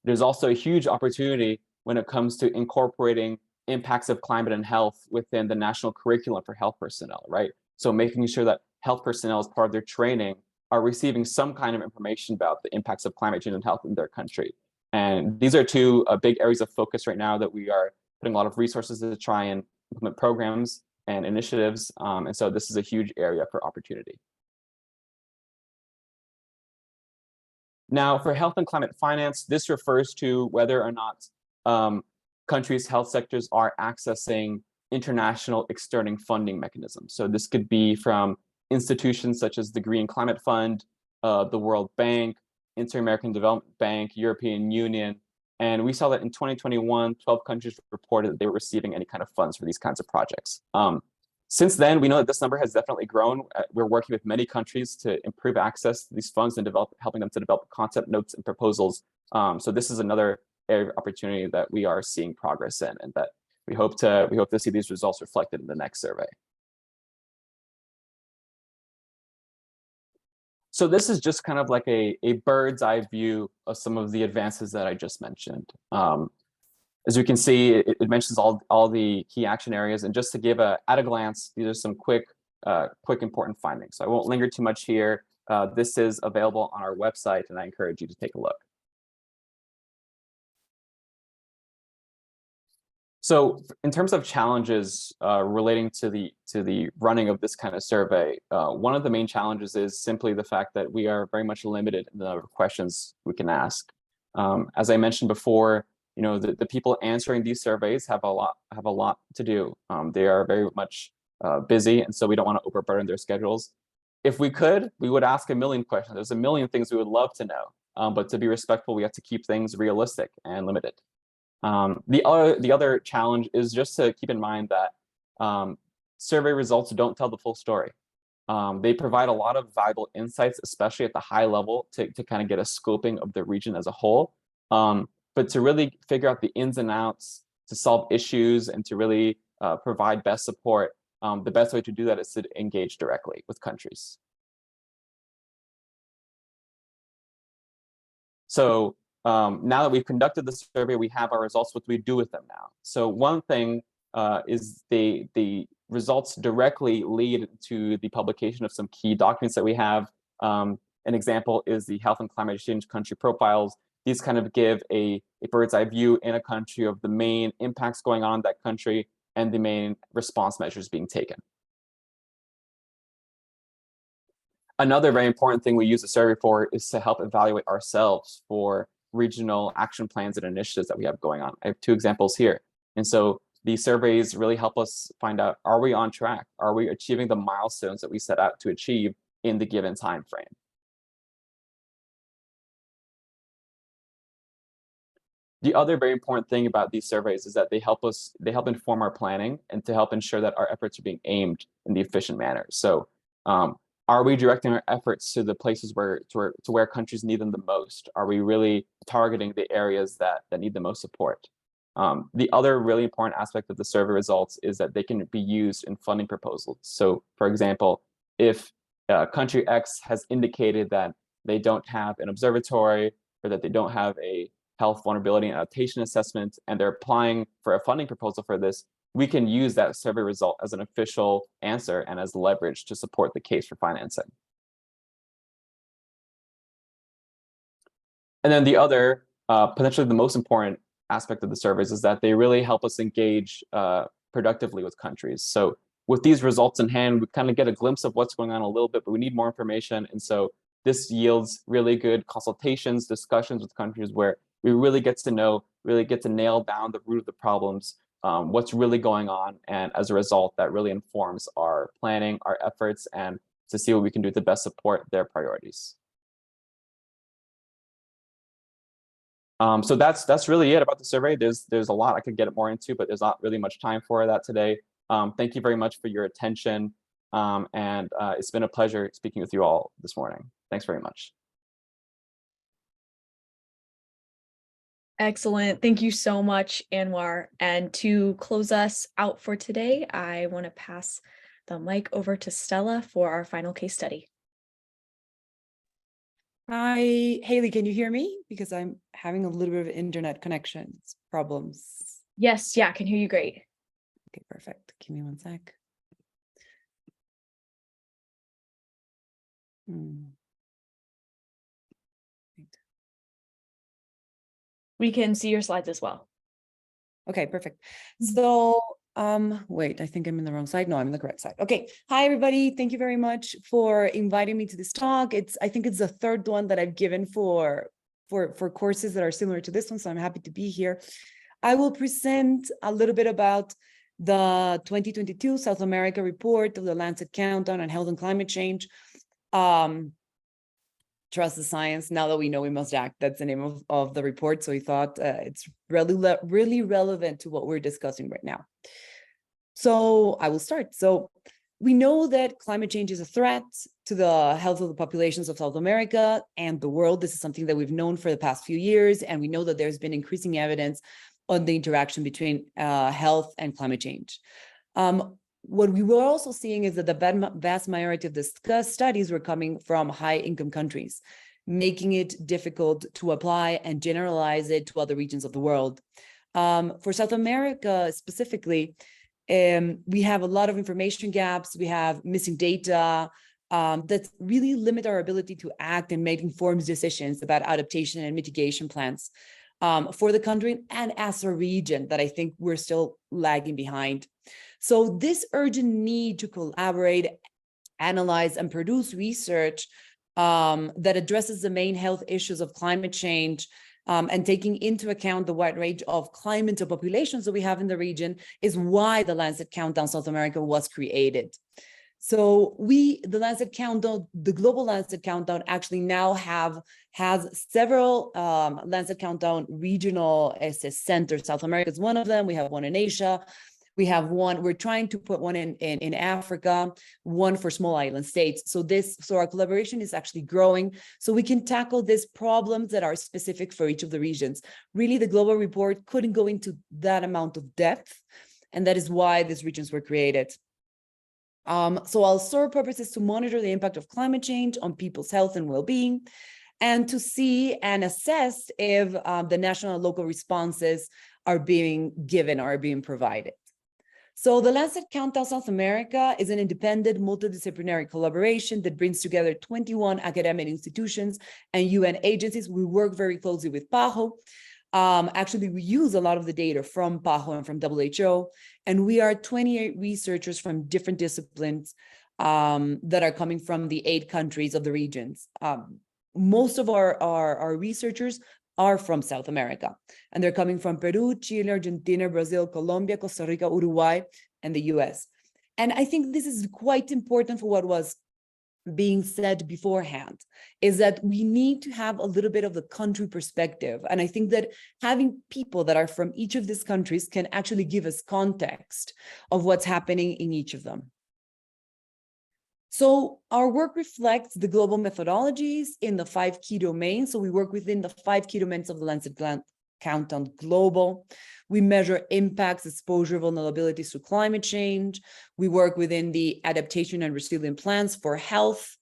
There's also a huge opportunity when it comes to incorporating impacts of climate and health within the national curriculum for health personnel, right? So making sure that health personnel as part of their training are receiving some kind of information about the impacts of climate change and health in their country. And these are 2 big areas of focus right now that we are putting a lot of resources to try and implement programs and initiatives. And so this is a huge area for opportunity. Now, for health and climate finance, this refers to whether or not countries' health sectors are accessing international external funding mechanisms. So this could be from institutions such as the Green Climate Fund, the World Bank, Inter-American Development Bank, European Union. And we saw that in 2021, 12 countries reported that they were receiving any kind of funds for these kinds of projects. Since then, we know that this number has definitely grown. We're working with many countries to improve access to these funds and helping them to develop concept notes and proposals. So this is another area of opportunity that we are seeing progress in, and that we hope to see these results reflected in the next survey. So this is just kind of like a bird's eye view of some of the advances that I just mentioned. As you can see, it mentions all the key action areas, and just to give at a glance, these are some quick important findings. So I won't linger too much here. This is available on our website, and I encourage you to take a look. So in terms of challenges relating to the running of this kind of survey, one of the main challenges is simply the fact that we are very much limited in the number of questions we can ask. As I mentioned before, you know, the people answering these surveys have a lot to do. They are very much busy, and so we don't want to overburden their schedules. If we could, we would ask a million questions. There's a million things we would love to know, but to be respectful, we have to keep things realistic and limited. The other challenge is just to keep in mind that survey results don't tell the full story. They provide a lot of valuable insights, especially at the high level, to kind of get a scoping of the region as a whole. But to really figure out the ins and outs, to solve issues, and to really provide best support, the best way to do that is to engage directly with countries. So now that we've conducted the survey, we have our results. What do we do with them now? So one thing is the results directly lead to the publication of some key documents that we have. An example is the Health and Climate Change Country Profiles. These kind of give a bird's eye view in a country of the main impacts going on in that country and the main response measures being taken. Another very important thing we use the survey for is to help evaluate ourselves for regional action plans and initiatives that we have going on. I have 2 examples here. And so these surveys really help us find out, are we on track? Are we achieving the milestones that we set out to achieve in the given time frame? The other very important thing about these surveys is that they help inform our planning and to help ensure that our efforts are being aimed in the efficient manner. So are we directing our efforts to the places where countries need them the most? Are we really targeting the areas that need the most support? The other really important aspect of the survey results is that they can be used in funding proposals. So for example, if country X has indicated that they don't have an observatory or that they don't have a health vulnerability and adaptation assessment, and they're applying for a funding proposal for this, we can use that survey result as an official answer and as leverage to support the case for financing. And then the other, potentially the most important aspect of the surveys is that they really help us engage productively with countries. So with these results in hand, we kind of get a glimpse of what's going on a little bit, but we need more information. And so this yields really good consultations, discussions with countries where we really get to know, really get to nail down the root of the problems, what's really going on. And as a result, that really informs our planning, our efforts, and to see what we can do to best support their priorities. So that's really it about the survey. There's a lot I could get more into, but there's not really much time for that today. Thank you very much for your attention. And it's been a pleasure speaking with you all this morning. Thanks very much. Excellent. Thank you so much, Anwar. And to close us out for today, I want to pass the mic over to Stella for our final case study. Hi, Haley, can you hear me? Because I'm having a little bit of internet connections problems. Yes, yeah, I can hear you great. Okay, perfect. Give me one sec. We can see your slides as well. Okay, perfect. So, wait, I think I'm in the wrong side. No, I'm in the correct side. Okay. Hi, everybody. Thank you very much for inviting me to this talk. I think it's the third one that I've given for courses that are similar to this one, so I'm happy to be here. I will present a little bit about the 2022 South America report of the Lancet Countdown on Health and Climate Change. Trust the science. Now that we know, we must act. That's the name of the report. So we thought it's really relevant to what we're discussing right now. So I will start. So we know that climate change is a threat to the health of the populations of South America and the world. This is something that we've known for the past few years, and we know that there's been increasing evidence on the interaction between health and climate change. What we were also seeing is that the vast majority of the studies were coming from high-income countries, making it difficult to apply and generalize it to other regions of the world. For South America specifically, we have a lot of information gaps. We have missing data that really limit our ability to act and make informed decisions about adaptation and mitigation plans for the country and as a region that I think we're still lagging behind. So this urgent need to collaborate, analyze, and produce research that addresses the main health issues of climate change and taking into account the wide range of climate and populations that we have in the region is why the Lancet Countdown South America was created. So the Lancet Countdown, the Global Lancet Countdown actually now has several Lancet Countdown regional centers. South America is one of them. We have one in Asia. We have one, we're trying to put one in Africa, one for small island states. So our collaboration is actually growing so we can tackle these problems that are specific for each of the regions. Really, the global report couldn't go into that amount of depth, and that is why these regions were created. So our sole purpose is to monitor the impact of climate change on people's health and well-being, and to see and assess if the national and local responses are being given or are being provided. So the Lancet Countdown South America is an independent multidisciplinary collaboration that brings together 21 academic institutions and UN agencies. We work very closely with PAHO. Actually, we use a lot of the data from PAHO and from WHO, and we are 28 researchers from different disciplines that are coming from the 8 countries of the regions. Most of our researchers are from South America, and they're coming from Peru, Chile, Argentina, Brazil, Colombia, Costa Rica, Uruguay, and the US. And I think this is quite important for what was being said beforehand, is that we need to have a little bit of the country perspective. And I think that having people that are from each of these countries can actually give us context of what's happening in each of them. So our work reflects the global methodologies in the 5 key domains. So we work within the 5 key domains of the Lancet Countdown Global. We measure impacts, exposure, vulnerabilities to climate change. We work within the adaptation and resilient plans for health.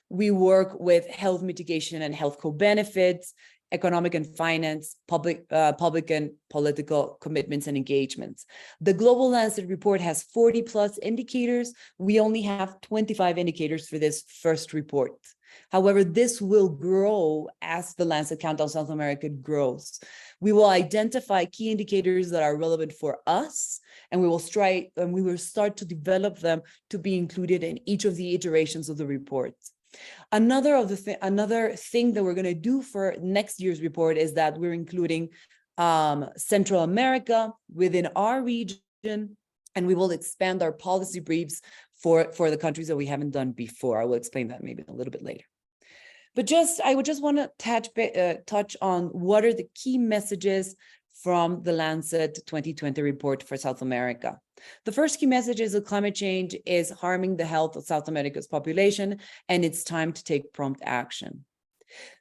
We work with health mitigation and health co-benefits, economic and finance, public and political commitments and engagements. The Global Lancet report has 40+ indicators. We only have 25 indicators for this first report. However, this will grow as the Lancet Countdown South America grows. We will identify key indicators that are relevant for us, and we will start to develop them to be included in each of the iterations of the report. Another thing that we're going to do for next year's report is that we're including Central America within our region, and we will expand our policy briefs for the countries that we haven't done before. I will explain that maybe a little bit later. But I would just want to touch on what are the key messages from the Lancet 2020 report for South America. The first key message is that climate change is harming the health of South America's population, and it's time to take prompt action.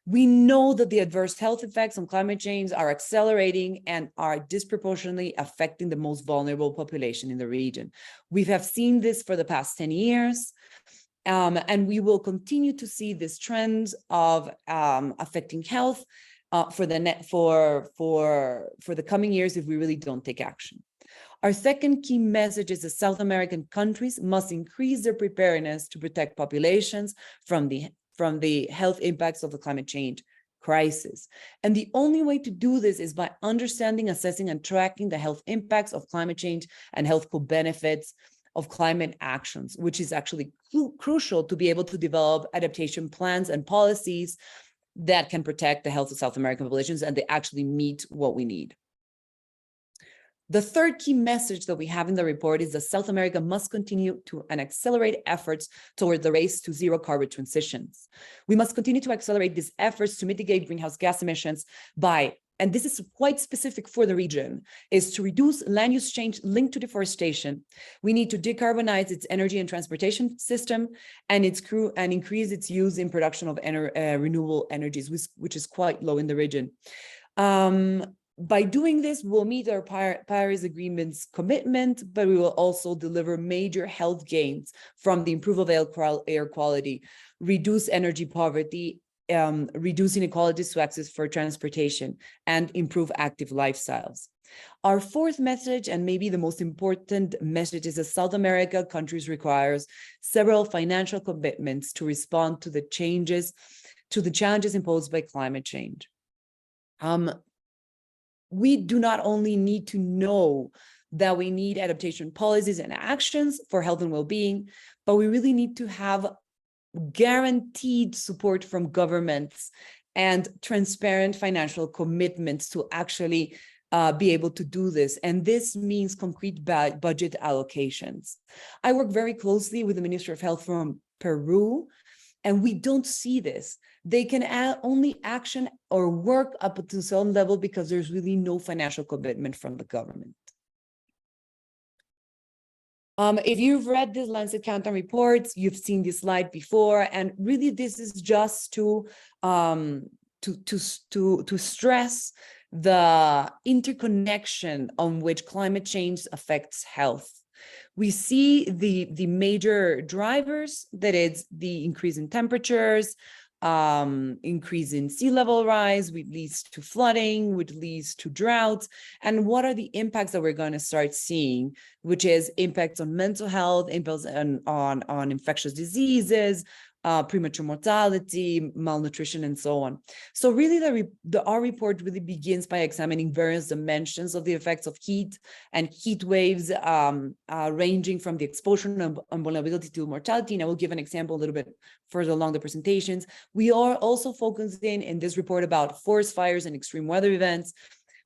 We know that the adverse health effects on climate change are accelerating and are disproportionately affecting the most vulnerable population in the region. We have seen this for the past 10 years. And we will continue to see this trend of affecting health for the coming years if we really don't take action. Our second key message is that South American countries must increase their preparedness to protect populations from the health impacts of the climate change crisis. And the only way to do this is by understanding, assessing, and tracking the health impacts of climate change and health benefits of climate actions, which is actually crucial to be able to develop adaptation plans and policies that can protect the health of South American populations and they actually meet what we need. The third key message that we have in the report is that South America must continue to accelerate efforts toward the race to zero carbon transitions. We must continue to accelerate these efforts to mitigate greenhouse gas emissions by, and this is quite specific for the region, is to reduce land use change linked to deforestation. We need to decarbonize its energy and transportation system and increase its use in production of renewable energies, which is quite low in the region. By doing this, we'll meet our Paris Agreement's commitment, but we will also deliver major health gains from the improvement of air quality, reduce energy poverty, reduce inequalities to access for transportation, and improve active lifestyles. Our fourth message, and maybe the most important message, is that South America countries requires several financial commitments to respond to the challenges imposed by climate change. We do not only need to know that we need adaptation policies and actions for health and well-being, but we really need to have guaranteed support from governments and transparent financial commitments to actually be able to do this. And this means concrete budget allocations. I work very closely with the Minister of Health from Peru, and we don't see this. They can only action or work up to some level because there's really no financial commitment from the government. If you've read the Lancet Countdown reports, you've seen this slide before, and really this is just to stress the interconnection on which climate change affects health. We see the major drivers, that is the increase in temperatures, increase in sea level rise, which leads to flooding, which leads to droughts. And what are the impacts that we're going to start seeing, which is impacts on mental health, impacts on infectious diseases, premature mortality, malnutrition, and so on. So really our report really begins by examining various dimensions of the effects of heat and heat waves, ranging from the exposure and vulnerability to mortality. And I will give an example a little bit further along the presentations. We are also focusing in this report about forest fires and extreme weather events.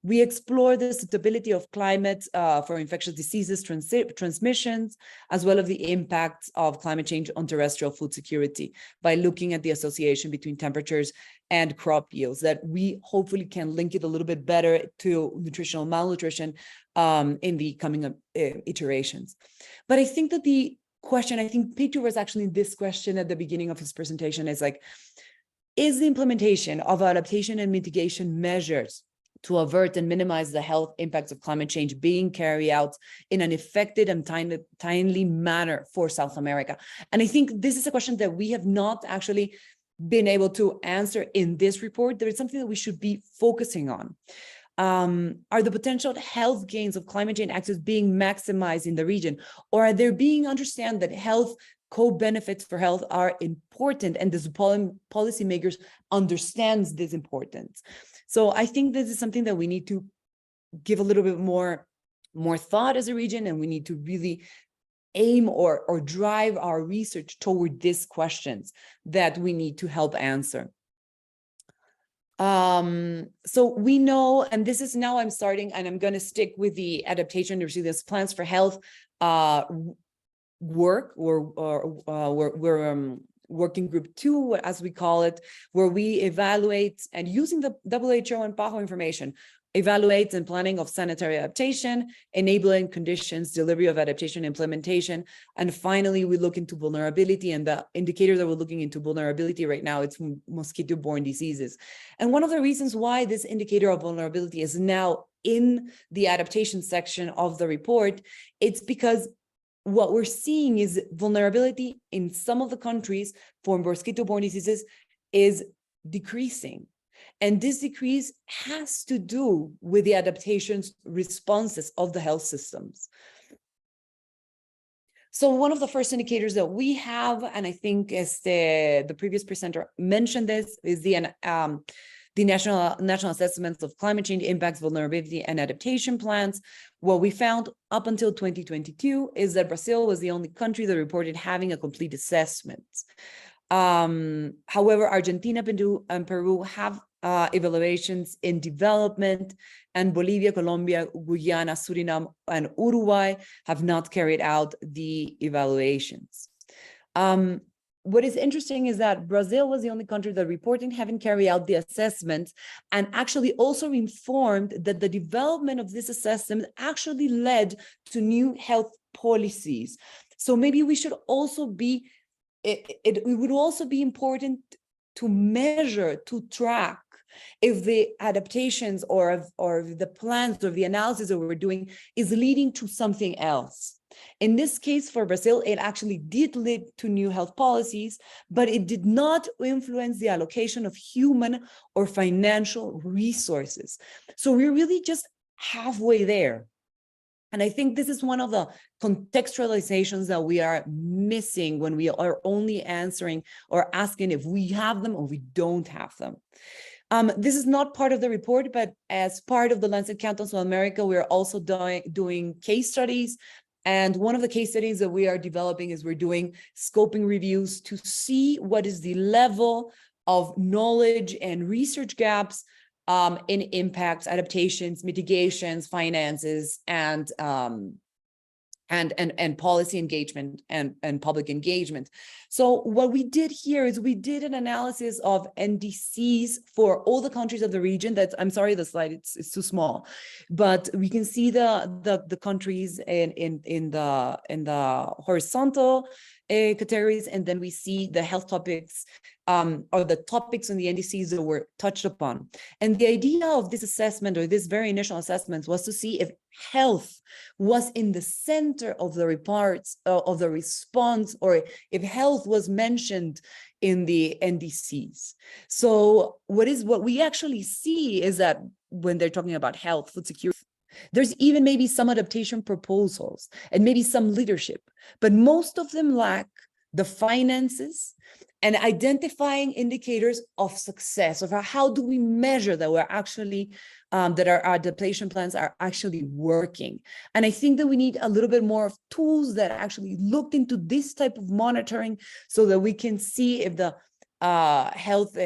We explore the stability of climate for infectious diseases transmissions, as well as the impacts of climate change on terrestrial food security by looking at the association between temperatures and crop yields, that we hopefully can link it a little bit better to nutritional malnutrition in the coming iterations. But I think that the question, I think Peter was actually in this question at the beginning of his presentation, is like, is the implementation of adaptation and mitigation measures to avert and minimize the health impacts of climate change being carried out in an effective and timely manner for South America? And I think this is a question that we have not actually been able to answer in this report. There is something that we should be focusing on. Are the potential health gains of climate change access being maximized in the region? Or are there being understand that health co-benefits for health are important, and the policymakers understands this importance. So I think this is something that we need to give a little bit more thought as a region, and we need to really aim or drive our research toward these questions that we need to help answer. So we know, and this is now I'm starting, and I'm going to stick with the adaptation and resilience plans for health work, we're working group 2, as we call it, where we evaluate, and using the WHO and PAHO information, evaluates and planning of sanitary adaptation, enabling conditions, delivery of adaptation, implementation, and finally we look into vulnerability. And the indicator that we're looking into vulnerability right now, it's mosquito-borne diseases. And one of the reasons why this indicator of vulnerability is now in the adaptation section of the report, it's because what we're seeing is vulnerability in some of the countries for mosquito-borne diseases is decreasing. And this decrease has to do with the adaptations responses of the health systems. So one of the first indicators that we have, and I think as the previous presenter mentioned this, is the national assessments of climate change impacts, vulnerability, and adaptation plans. What we found up until 2022 is that Brazil was the only country that reported having a complete assessment. However, Argentina, and Peru have evaluations in development, and Bolivia, Colombia, Guyana, Suriname, and Uruguay have not carried out the evaluations. What is interesting is that Brazil was the only country that reported having carried out the assessments, and actually also informed that the development of this assessment actually led to new health policies. So maybe we should also be, it would also be important to measure, to track if the adaptations or the plans or the analysis that we're doing is leading to something else. In this case, for Brazil, it actually did lead to new health policies, but it did not influence the allocation of human or financial resources. So we're really just halfway there. And I think this is one of the contextualizations that we are missing when we are only answering or asking if we have them or we don't have them. This is not part of the report, but as part of the Lancet Countdown South America, we're also doing case studies. And one of the case studies that we are developing is we're doing scoping reviews to see what is the level of knowledge and research gaps in impacts, adaptations, mitigations, finances, and policy engagement and public engagement. So what we did here is we did an analysis of NDCs for all the countries of the region. That's, I'm sorry, the slide it's too small, but we can see the countries in the horizontal categories, and then we see the health topics or the topics in the NDCs that were touched upon. And the idea of this assessment, or this very initial assessment, was to see if health was in the center of the reports of the response, or if health was mentioned in the NDCs. So what we actually see is that when they're talking about health, food security, there's even maybe some adaptation proposals and maybe some leadership, but most of them lack the finances and identifying indicators of success, of how do we measure that we're actually, that our adaptation plans are actually working. And I think that we need a little bit more of tools that actually looked into this type of monitoring so that we can see if the health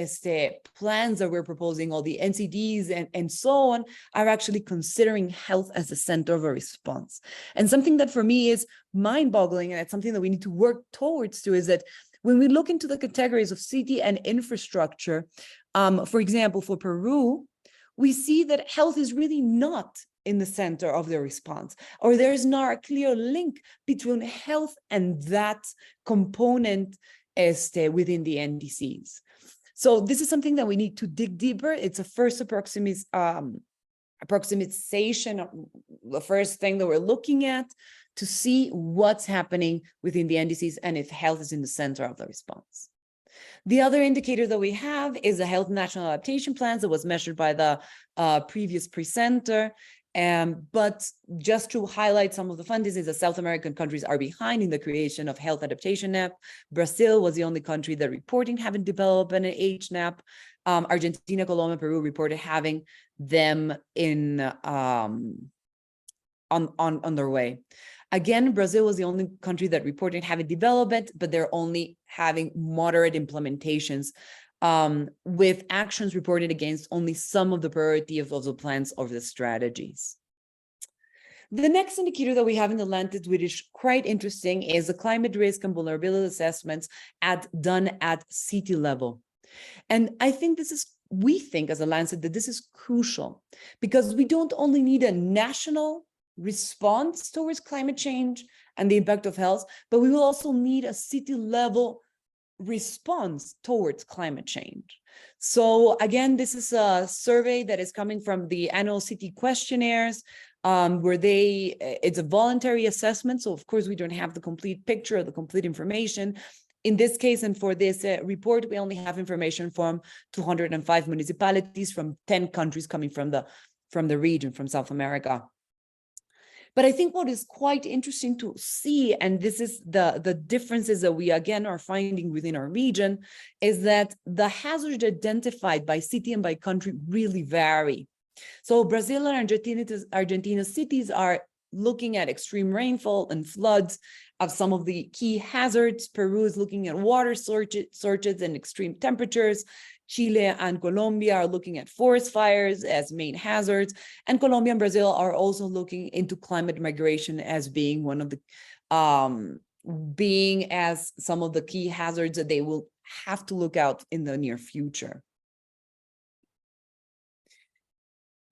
plans that we're proposing, all the NCDs and so on, are actually considering health as the center of a response. And something that for me is mind-boggling, and it's something that we need to work towards is that when we look into the categories of city and infrastructure, for example, for Peru, we see that health is really not in the center of the response, or there is not a clear link between health and that component within the NDCs. So this is something that we need to dig deeper. It's a first approximation, the first thing that we're looking at to see what's happening within the NDCs and if health is in the center of the response. The other indicator that we have is the Health National Adaptation Plans that was measured by the previous presenter. But just to highlight some of the findings is that South American countries are behind in the creation of health adaptation NAP. Brazil was the only country that reporting having developed an HNAP. Argentina, Colombia, Peru reported having them in on their way. Again, Brazil was the only country that reported having development, but they're only having moderate implementations, with actions reported against only some of the priority of the plans of the strategies. The next indicator that we have in the Lancet, which is quite interesting, is the climate risk and vulnerability assessments done at city level. And I think we think as a Lancet that this is crucial, because we don't only need a national response towards climate change and the impact of health, but we will also need a city level response towards climate change. So again, this is a survey that is coming from the annual city questionnaires, where it's a voluntary assessment. So of course, we don't have the complete picture or the complete information. In this case, and for this report, we only have information from 205 municipalities from 10 countries coming from the region, from South America. But I think what is quite interesting to see, and this is the differences that we again are finding within our region, is that the hazards identified by city and by country really vary. So Brazil and Argentina cities are looking at extreme rainfall and floods of some of the key hazards. Peru is looking at water shortages and extreme temperatures. Chile and Colombia are looking at forest fires as main hazards. And Colombia and Brazil are also looking into climate migration as being one of the, as some of the key hazards that they will have to look out in the near future.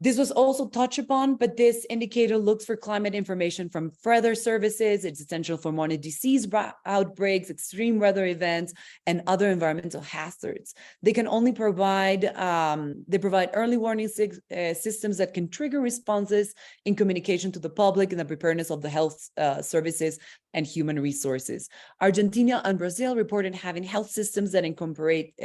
This was also touched upon, but this indicator looks for climate information from weather services. It's essential for monitoring disease outbreaks, extreme weather events, and other environmental hazards. They can only provide, they provide early warning systems that can trigger responses in communication to the public and the preparedness of the health services and human resources. Argentina and Brazil reported having health systems that incorporate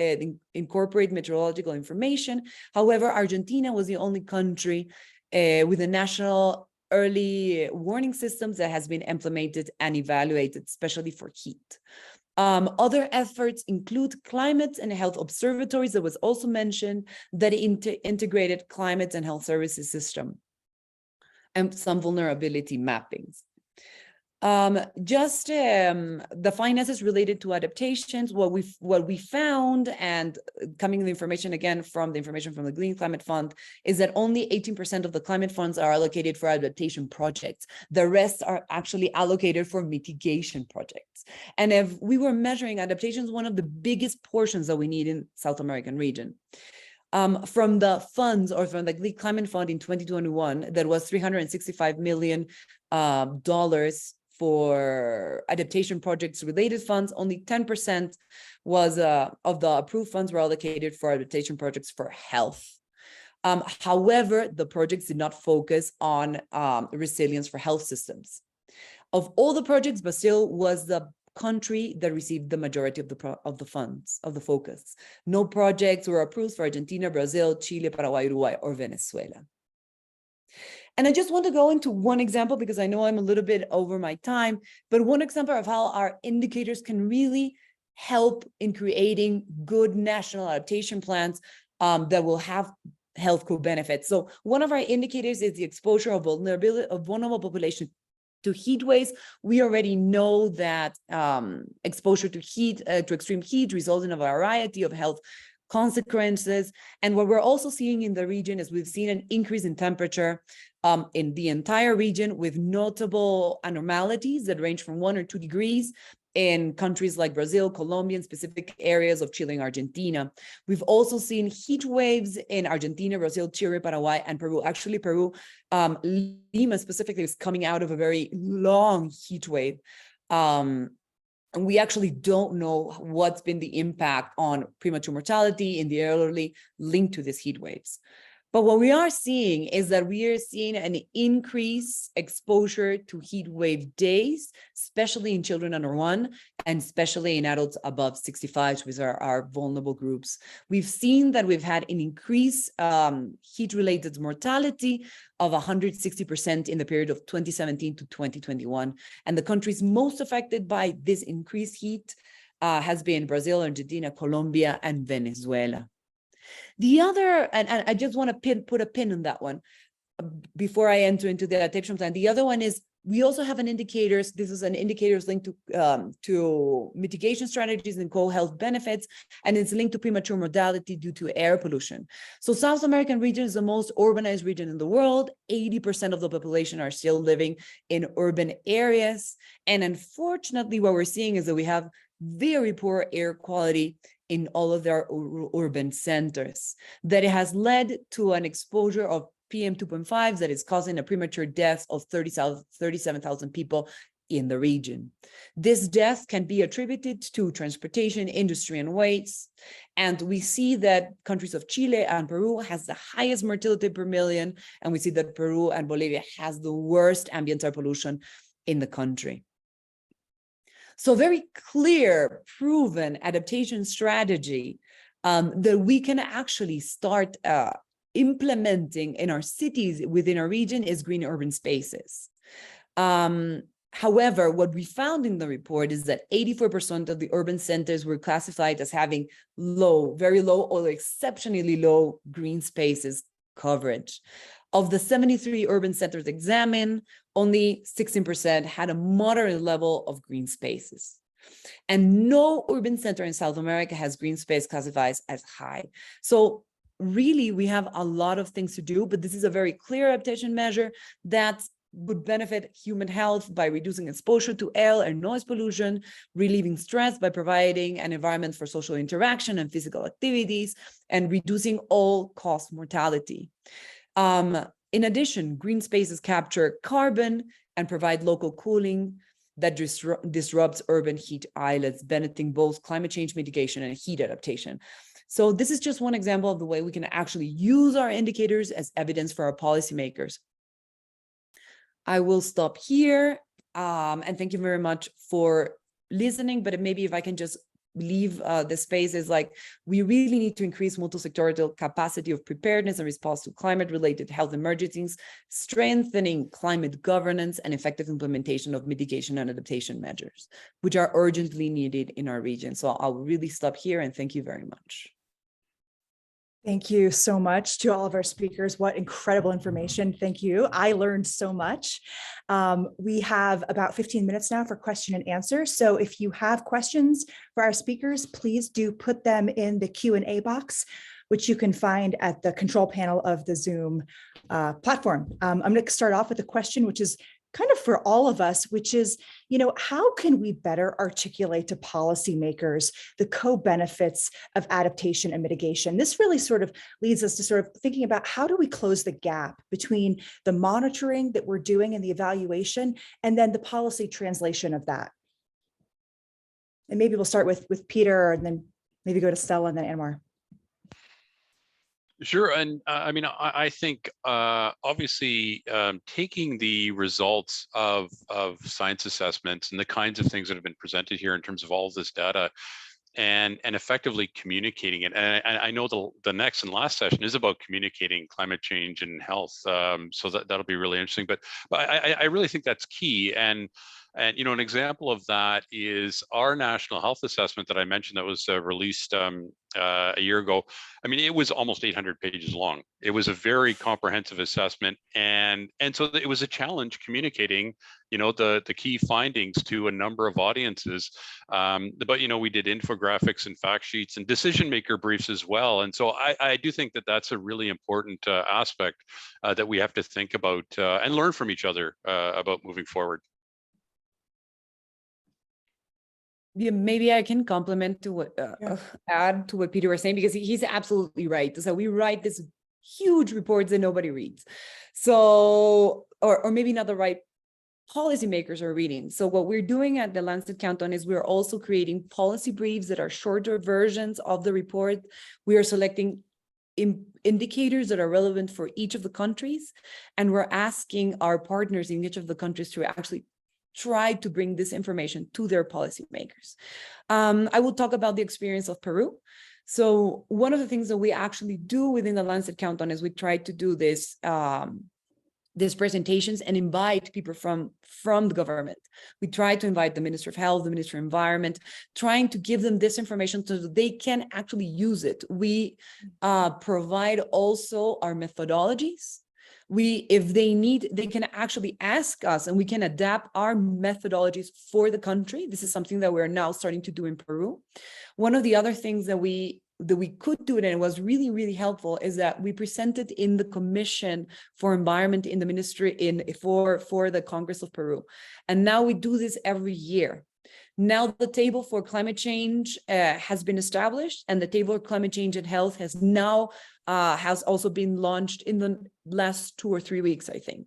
meteorological information. However, Argentina was the only country with a national early warning systems that has been implemented and evaluated, especially for heat. Other efforts include climate and health observatories that was also mentioned, that integrated climate and health services system, and some vulnerability mappings. The finances related to adaptations, what we found, and coming the information again from the information from the Green Climate Fund, is that only 18% of the climate funds are allocated for adaptation projects. The rest are actually allocated for mitigation projects. And if we were measuring adaptations, one of the biggest portions that we need in South American region. From the funds, or from the Green Climate Fund in 2021, that was $365 million for adaptation projects related funds. Only 10% was of the approved funds were allocated for adaptation projects for health. However, the projects did not focus on resilience for health systems. Of all the projects, Brazil was the country that received the majority of the funds, of the focus. No projects were approved for Argentina, Brazil, Chile, Paraguay, Uruguay, or Venezuela. And I just want to go into one example, because I know I'm a little bit over my time, but one example of how our indicators can really help in creating good national adaptation plans that will have health co-benefits. So one of our indicators is the exposure of vulnerable population to heat waves. We already know that exposure to heat, to extreme heat, results in a variety of health consequences. And what we're also seeing in the region is we've seen an increase in temperature in the entire region, with notable abnormalities that range from 1 or 2 degrees in countries like Brazil, Colombia, and specific areas of Chile and Argentina. We've also seen heat waves in Argentina, Brazil, Chile, Paraguay, and Peru. Actually, Peru, Lima specifically, is coming out of a very long heat wave. And we actually don't know what's been the impact on premature mortality in the elderly linked to these heat waves. But what we are seeing is that we are seeing an increased exposure to heat wave days, especially in children under 1, and especially in adults above 65, which are our vulnerable groups. We've seen that we've had an increased heat-related mortality of 160% in the period of 2017 to 2021. And the countries most affected by this increased heat has been Brazil, Argentina, Colombia, and Venezuela. The other, and I just want to put a pin on that one before I enter into the adaptation plan. The other one is we also have an indicators. This is an indicators linked to mitigation strategies and co-health benefits, and it's linked to premature mortality due to air pollution. So South American region is the most urbanized region in the world. 80% of the population are still living in urban areas. And unfortunately, what we're seeing is that we have very poor air quality in all of their urban centers, that it has led to an exposure of PM 2.5 that is causing a premature death of 37,000 people in the region. This death can be attributed to transportation, industry, and waste. And we see that countries of Chile and Peru has the highest mortality per million, and we see that Peru and Bolivia has the worst ambient air pollution in the country. So very clear, proven adaptation strategy that we can actually start implementing in our cities within our region is green urban spaces. However, what we found in the report is that 84% of the urban centers were classified as having low, very low, or exceptionally low green spaces coverage. Of the 73 urban centers examined, only 16% had a moderate level of green spaces. And no urban center in South America has green space classified as high. So really, we have a lot of things to do, but this is a very clear adaptation measure that would benefit human health by reducing exposure to air and noise pollution, relieving stress by providing an environment for social interaction and physical activities, and reducing all-cause mortality. In addition, green spaces capture carbon and provide local cooling that disrupts urban heat islands, benefiting both climate change mitigation and heat adaptation. So this is just one example of the way we can actually use our indicators as evidence for our policymakers. I will stop here, and thank you very much for listening, but maybe if I can just leave the space is like, we really need to increase multi-sectorial capacity of preparedness and response to climate-related health emergencies, strengthening climate governance and effective implementation of mitigation and adaptation measures, which are urgently needed in our region. So I'll really stop here and thank you very much. Thank you so much to all of our speakers. What incredible information. Thank you. I learned so much. We have about 15 minutes now for question and answer. So if you have questions for our speakers, please do put them in the Q&A box, which you can find at the control panel of the Zoom platform. I'm going to start off with a question, which is kind of for all of us, which is, how can we better articulate to policymakers the co-benefits of adaptation and mitigation? This really sort of leads us to sort of thinking about how do we close the gap between the monitoring that we're doing and the evaluation, and then the policy translation of that. And maybe we'll start with Peter, and then maybe go to Stella and then Anwar. Sure, and I mean, I think obviously taking the results of science assessments and the kinds of things that have been presented here in terms of all of this data, and effectively communicating it. And I know the next and last session is about communicating climate change and health, so that'll be really interesting. But I really think that's key. And an example of that is our national health assessment that I mentioned that was released a year ago. I mean, it was almost 800 pages long. It was a very comprehensive assessment, and so it was a challenge communicating, the key findings to a number of audiences. But we did infographics and fact sheets and decision maker briefs as well. And so I do think that that's a really important aspect that we have to think about and learn from each other about moving forward. Yeah, maybe I can complement to what, add to what Peter was saying, because he's absolutely right. So we write this huge reports that nobody reads. So, or maybe not the right policymakers are reading. So what we're doing at the Lancet Canton is we're also creating policy briefs that are shorter versions of the report. We are selecting indicators that are relevant for each of the countries. And we're asking our partners in each of the countries to actually try to bring this information to their policymakers. I will talk about the experience of Peru. So one of the things that we actually do within the Lancet Countdown is we try to do this these presentations and invite people from the government. We try to invite the Minister of Health, the Minister of Environment, trying to give them this information so that they can actually use it. We provide also our methodologies. If they need, they can actually ask us and we can adapt our methodologies for the country. This is something that we're now starting to do in Peru. One of the other things that we could do it, and it was really, really helpful, is that we presented in the Commission for Environment in the Ministry for the Congress of Peru. And now we do this every year. Now the table for climate change has been established, and the table of climate change and health has now has also been launched in the last 2 or 3 weeks, I think.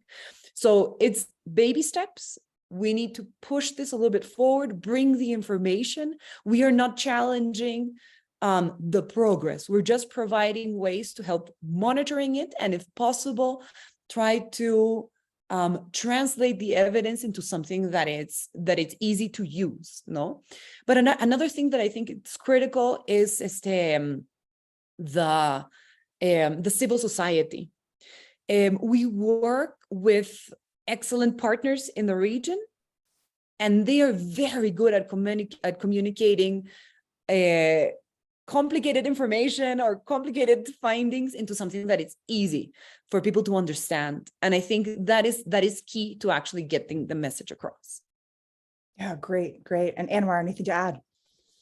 So it's baby steps. We need to push this a little bit forward, bring the information. We are not challenging the progress. We're just providing ways to help monitoring it, and if possible, try to translate the evidence into something that it's easy to use. No, but another thing that I think it's critical is the civil society. We work with excellent partners in the region, and they are very good at communicating complicated information or complicated findings into something that is easy for people to understand. And I think that is key to actually getting the message across. Yeah, great. And Anwar, anything to add?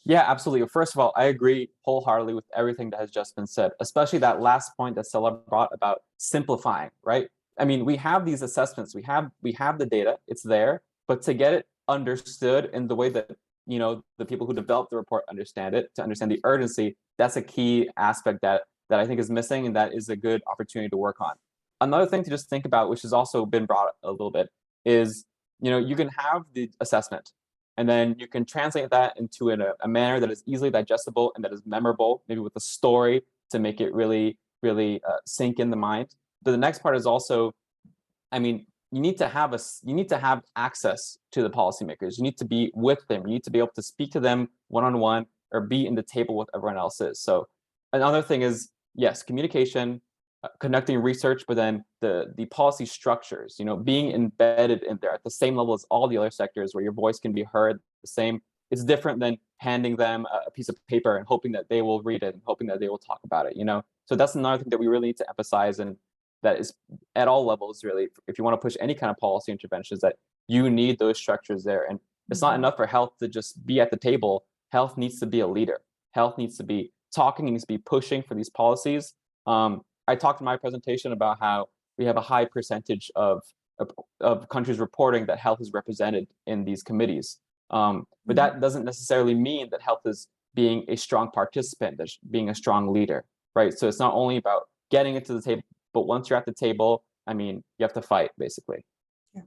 Yeah, absolutely. First of all, I agree wholeheartedly with everything that has just been said, especially that last point that Stella brought about simplifying, right? I mean, we have these assessments, we have the data, it's there, but to get it understood in the way that the people who developed the report understand it, to understand the urgency, that's a key aspect that I think is missing, and that is a good opportunity to work on. Another thing to just think about, which has also been brought up a little bit, is you can have the assessment, and then you can translate that into a manner that is easily digestible and that is memorable, maybe with a story to make it really, really sink in the mind. But the next part is also, I mean, you need to have access to the policymakers. You need to be with them. You need to be able to speak to them one-on-one or be in the table with everyone else is. So another thing is, yes, communication, conducting research, but then the policy structures, being embedded in there at the same level as all the other sectors where your voice can be heard the same. It's different than handing them a piece of paper and hoping that they will read it and hoping that they will talk about it, So that's another thing that we really need to emphasize, and that is at all levels, really, if you want to push any kind of policy interventions, that you need those structures there. And it's not enough for health to just be at the table. Health needs to be a leader. Health needs to be talking, needs to be pushing for these policies. I talked in my presentation about how we have a high percentage of countries reporting that health is represented in these committees. But that doesn't necessarily mean that health is being a strong participant, that's being a strong leader, right? So it's not only about getting it to the table, but once you're at the table, I mean, you have to fight, basically. Yeah.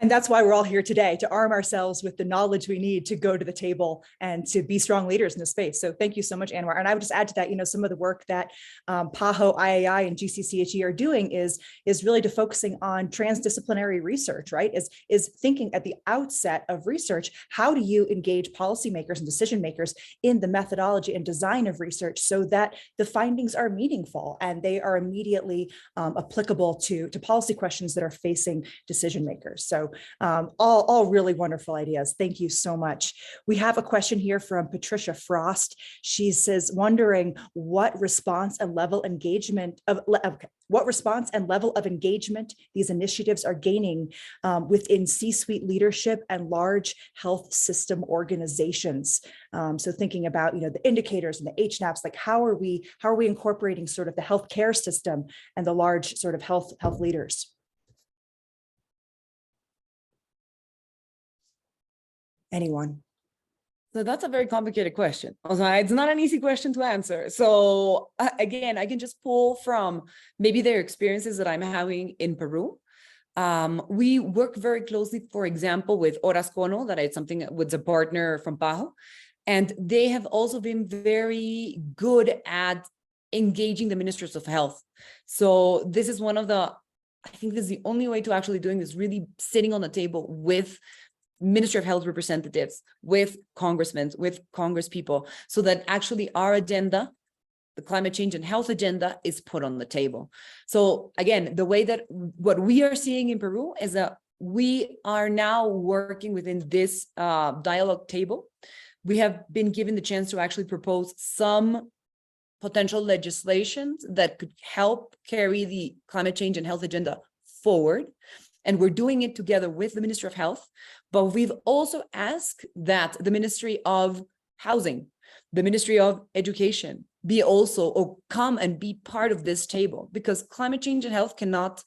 And that's why we're all here today, to arm ourselves with the knowledge we need to go to the table and to be strong leaders in this space. So thank you so much, Anwar. And I would just add to that, some of the work that PAHO, IAI, and GCCHE are doing is really to focusing on transdisciplinary research, right? Is thinking at the outset of research, how do you engage policymakers and decision makers in the methodology and design of research so that the findings are meaningful and they are immediately applicable to policy questions that are facing decision makers. So all really wonderful ideas. Thank you so much. We have a question here from Patricia Frost. She says, wondering what response and level of engagement these initiatives are gaining within C-suite leadership and large health system organizations. So thinking about the indicators and the HNAPs, like how are we incorporating sort of the healthcare system and the large sort of health leaders? Anyone? So that's a very complicated question. Also, it's not an easy question to answer. So again, I can just pull from maybe their experiences that I'm having in Peru. We work very closely, for example, with Orascono, that is something with a partner from PAHO. And they have also been very good at engaging the ministers of health. So this is one of the, I think this is the only way to actually doing this, really sitting on the table with Ministry of Health representatives, with congressmen, with Congress people, so that actually our agenda, the climate change and health agenda, is put on the table. So again, the way that what we are seeing in Peru is that we are now working within this dialogue table. We have been given the chance to actually propose some potential legislations that could help carry the climate change and health agenda forward. And we're doing it together with the Ministry of Health, but we've also asked that the Ministry of Housing, the Ministry of Education be also, or come and be part of this table, because climate change and health cannot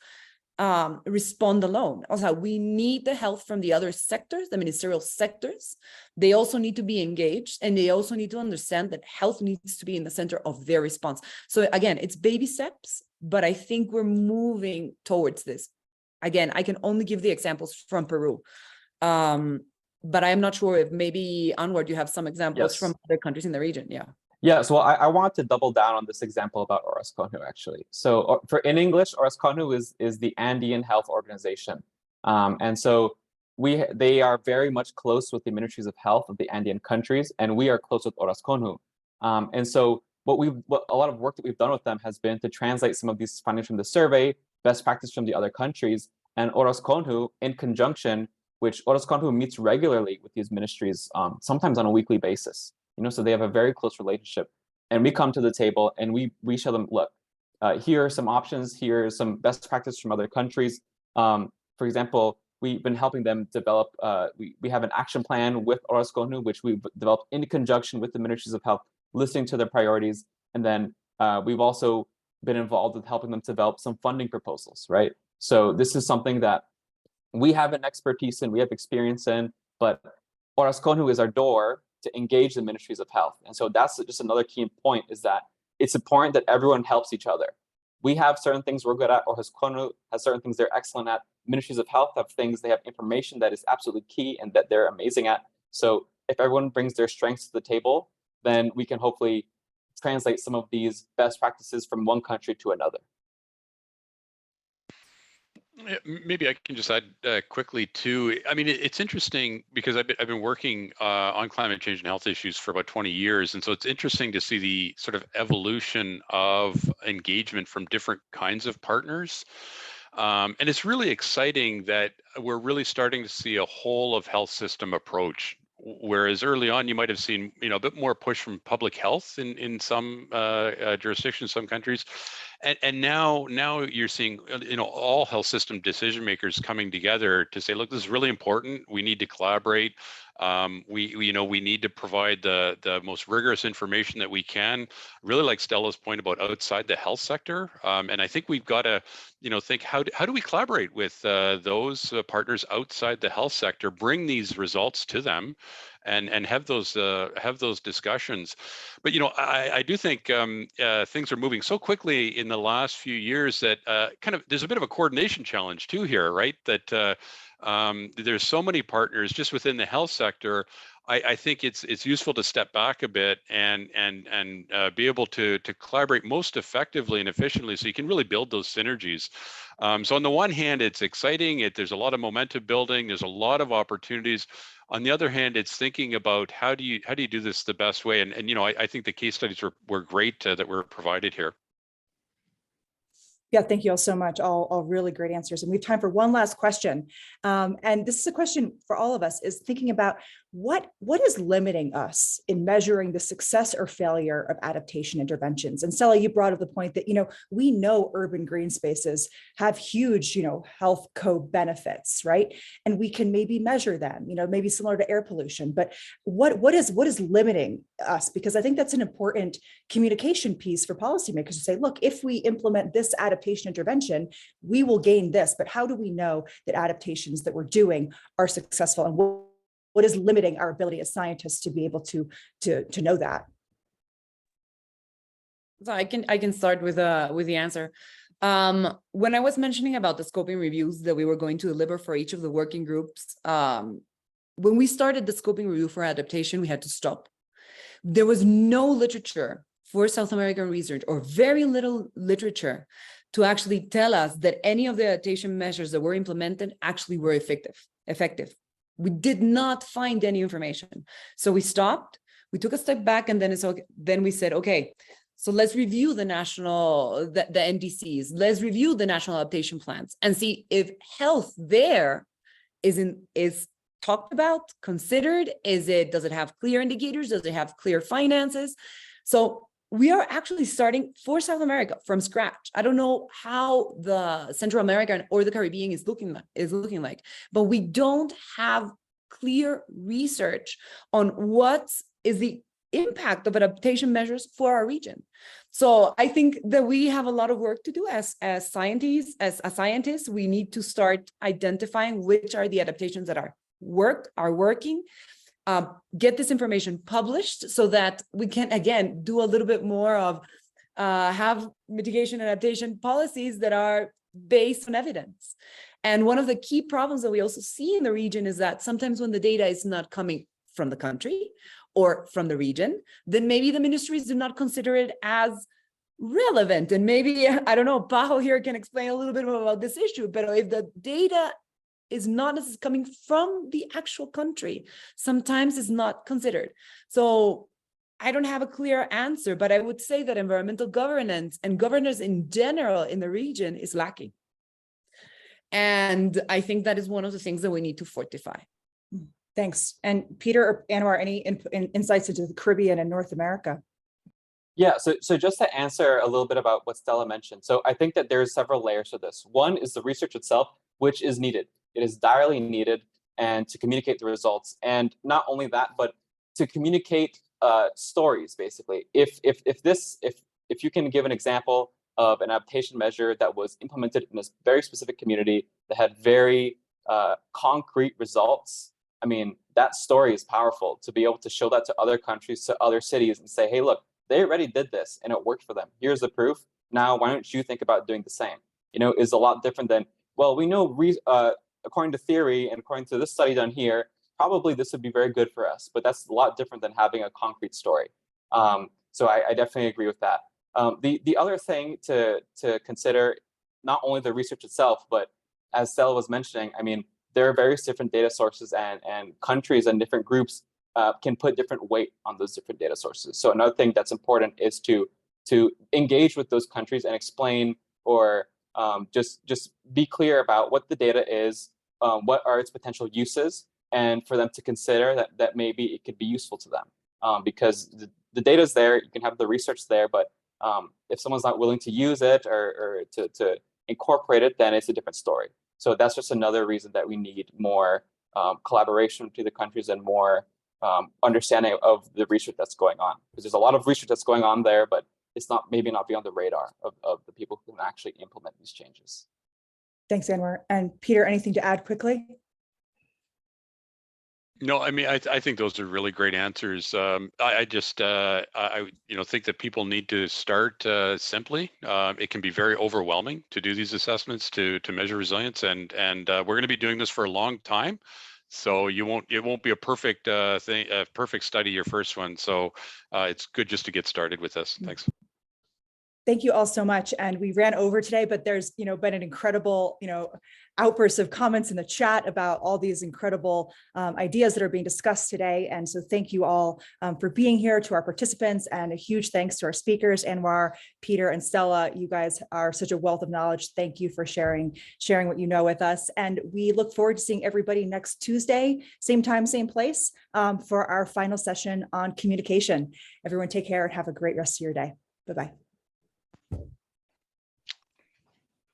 respond alone. Also, we need the help from the other sectors, the ministerial sectors. They also need to be engaged, and they also need to understand that health needs to be in the center of their response. So again, it's baby steps, but I think we're moving towards this. Again, I can only give the examples from Peru, but I'm not sure if maybe Anwar, you have some examples from other countries in the region. Yeah. Yeah, so I want to double down on this example about Orasconu, actually. So in English, Orasconu is the Andean Health Organization. And so they are very much close with the ministries of health of the Andean countries, and we are close with Orasconu. And so what a lot of work that we've done with them has been to translate some of these findings from the survey, best practice from the other countries, and Orasconu in conjunction, which Orasconu meets regularly with these ministries, sometimes on a weekly basis. So they have a very close relationship, and we come to the table and we show them, look, here are some options, here are some best practice from other countries. For example, we've been helping them develop, we have an action plan with Orasconu, which we've developed in conjunction with the ministries of health, listening to their priorities. And then we've also been involved with helping them develop some funding proposals, right? So this is something that we have an expertise in, we have experience in, but Orasconu is our door to engage the ministries of health. And so that's just another key point, is that it's important that everyone helps each other. We have certain things we're good at, Orasconu has certain things they're excellent at. Ministries of health have things, they have information that is absolutely key and that they're amazing at. So if everyone brings their strengths to the table, then we can hopefully translate some of these best practices from one country to another. Maybe I can just add quickly too. I mean, it's interesting because I've been working on climate change and health issues for about 20 years. And so it's interesting to see the sort of evolution of engagement from different kinds of partners. And it's really exciting that we're really starting to see a whole of health system approach. Whereas early on, you might have seen, a bit more push from public health in some jurisdictions, some countries, and now you're seeing, all health system decision makers coming together to say, look, this is really important. We need to collaborate. We need to provide the most rigorous information that we can. Really like Stella's point about outside the health sector, and I think we've got to, think how do we collaborate with those partners outside the health sector, bring these results to them, and have those discussions. But I do think things are moving so quickly in the last few years that there's a bit of a coordination challenge too here, right? That there's so many partners just within the health sector. I think it's useful to step back a bit and be able to collaborate most effectively and efficiently, so you can really build those synergies. So on the one hand, it's exciting. There's a lot of momentum building. There's a lot of opportunities. On the other hand, it's thinking about how do you do this the best way. And I think the case studies were great that were provided here. Yeah, thank you all so much. All really great answers. And we have time for one last question. And this is a question for all of us, is thinking about what is limiting us in measuring the success or failure of adaptation interventions. And Stella, you brought up the point that, we know urban green spaces have huge, health co-benefits, right? And we can maybe measure them, maybe similar to air pollution, but what is limiting us? Because I think that's an important communication piece for policymakers to say, look, if we implement this adaptation intervention, we will gain this, but how do we know that adaptations that we're doing are successful, and what is limiting our ability as scientists to be able to know that? So I can start with the answer. When I was mentioning about the scoping reviews that we were going to deliver for each of the working groups, when we started the scoping review for adaptation, we had to stop. There was no literature for South American research or very little literature to actually tell us that any of the adaptation measures that were implemented actually were effective. We did not find any information. So we stopped, we took a step back, and then we said, okay, so let's review the NDCs, let's review the national adaptation plans and see if health there is talked about, considered. Does it have clear indicators? Does it have clear finances? So we are actually starting for South America from scratch. I don't know how the Central American or the Caribbean is looking like, but we don't have clear research on what is the impact of adaptation measures for our region. So I think that we have a lot of work to do as scientists. We need to start identifying which are the adaptations that are working. Get this information published so that we can, again, do a little bit more of have mitigation and adaptation policies that are based on evidence. And one of the key problems that we also see in the region is that sometimes when the data is not coming from the country or from the region, then maybe the ministries do not consider it as relevant. And maybe, I don't know, Pajo here can explain a little bit more about this issue, but if the data is not necessarily coming from the actual country, sometimes it's not considered. So I don't have a clear answer, but I would say that environmental governance and governance in general in the region is lacking. And I think that is one of the things that we need to fortify. Thanks. And Peter or Anwar, any insights into the Caribbean and North America? Yeah, so just to answer a little bit about what Stella mentioned. So I think that there's several layers to this. One is the research itself, which is needed. It is direly needed, and to communicate the results. And not only that, but to communicate stories, basically. If you can give an example of an adaptation measure that was implemented in a very specific community that had very concrete results, I mean, that story is powerful to be able to show that to other countries, to other cities, and say, hey, look, they already did this and it worked for them. Here's the proof. Now, why don't you think about doing the same? You know, is a lot different than, well, we know according to theory and according to this study done here, probably this would be very good for us, but that's a lot different than having a concrete story. So I definitely agree with that. The other thing to consider, not only the research itself, but as Stella was mentioning, I mean, there are various different data sources, and countries and different groups can put different weight on those different data sources. So another thing that's important is to engage with those countries and explain, or just be clear about what the data is, what are its potential uses, and for them to consider that maybe it could be useful to them. Because the data is there, you can have the research there, but if someone's not willing to use it or to incorporate it, then it's a different story. So that's just another reason that we need more collaboration between the countries and more understanding of the research that's going on. Because there's a lot of research that's going on there, but it's maybe not beyond the radar of the people who can actually implement these changes. Thanks, Anwar. And Peter, anything to add quickly? No, I mean, I think those are really great answers. I just think that people need to start simply. It can be very overwhelming to do these assessments, to measure resilience, and we're going to be doing this for a long time. So it won't be a perfect perfect study, your first one. So it's good just to get started with this. Thanks. Thank you all so much. And we ran over today, but there's, been an incredible, outburst of comments in the chat about all these incredible ideas that are being discussed today. And so thank you all for being here, to our participants, and a huge thanks to our speakers, Anwar, Peter, and Stella. You guys are such a wealth of knowledge. Thank you for sharing what you know with us. And we look forward to seeing everybody next Tuesday, same time, same place, for our final session on communication. Everyone take care and have a great rest of your day. Bye-bye.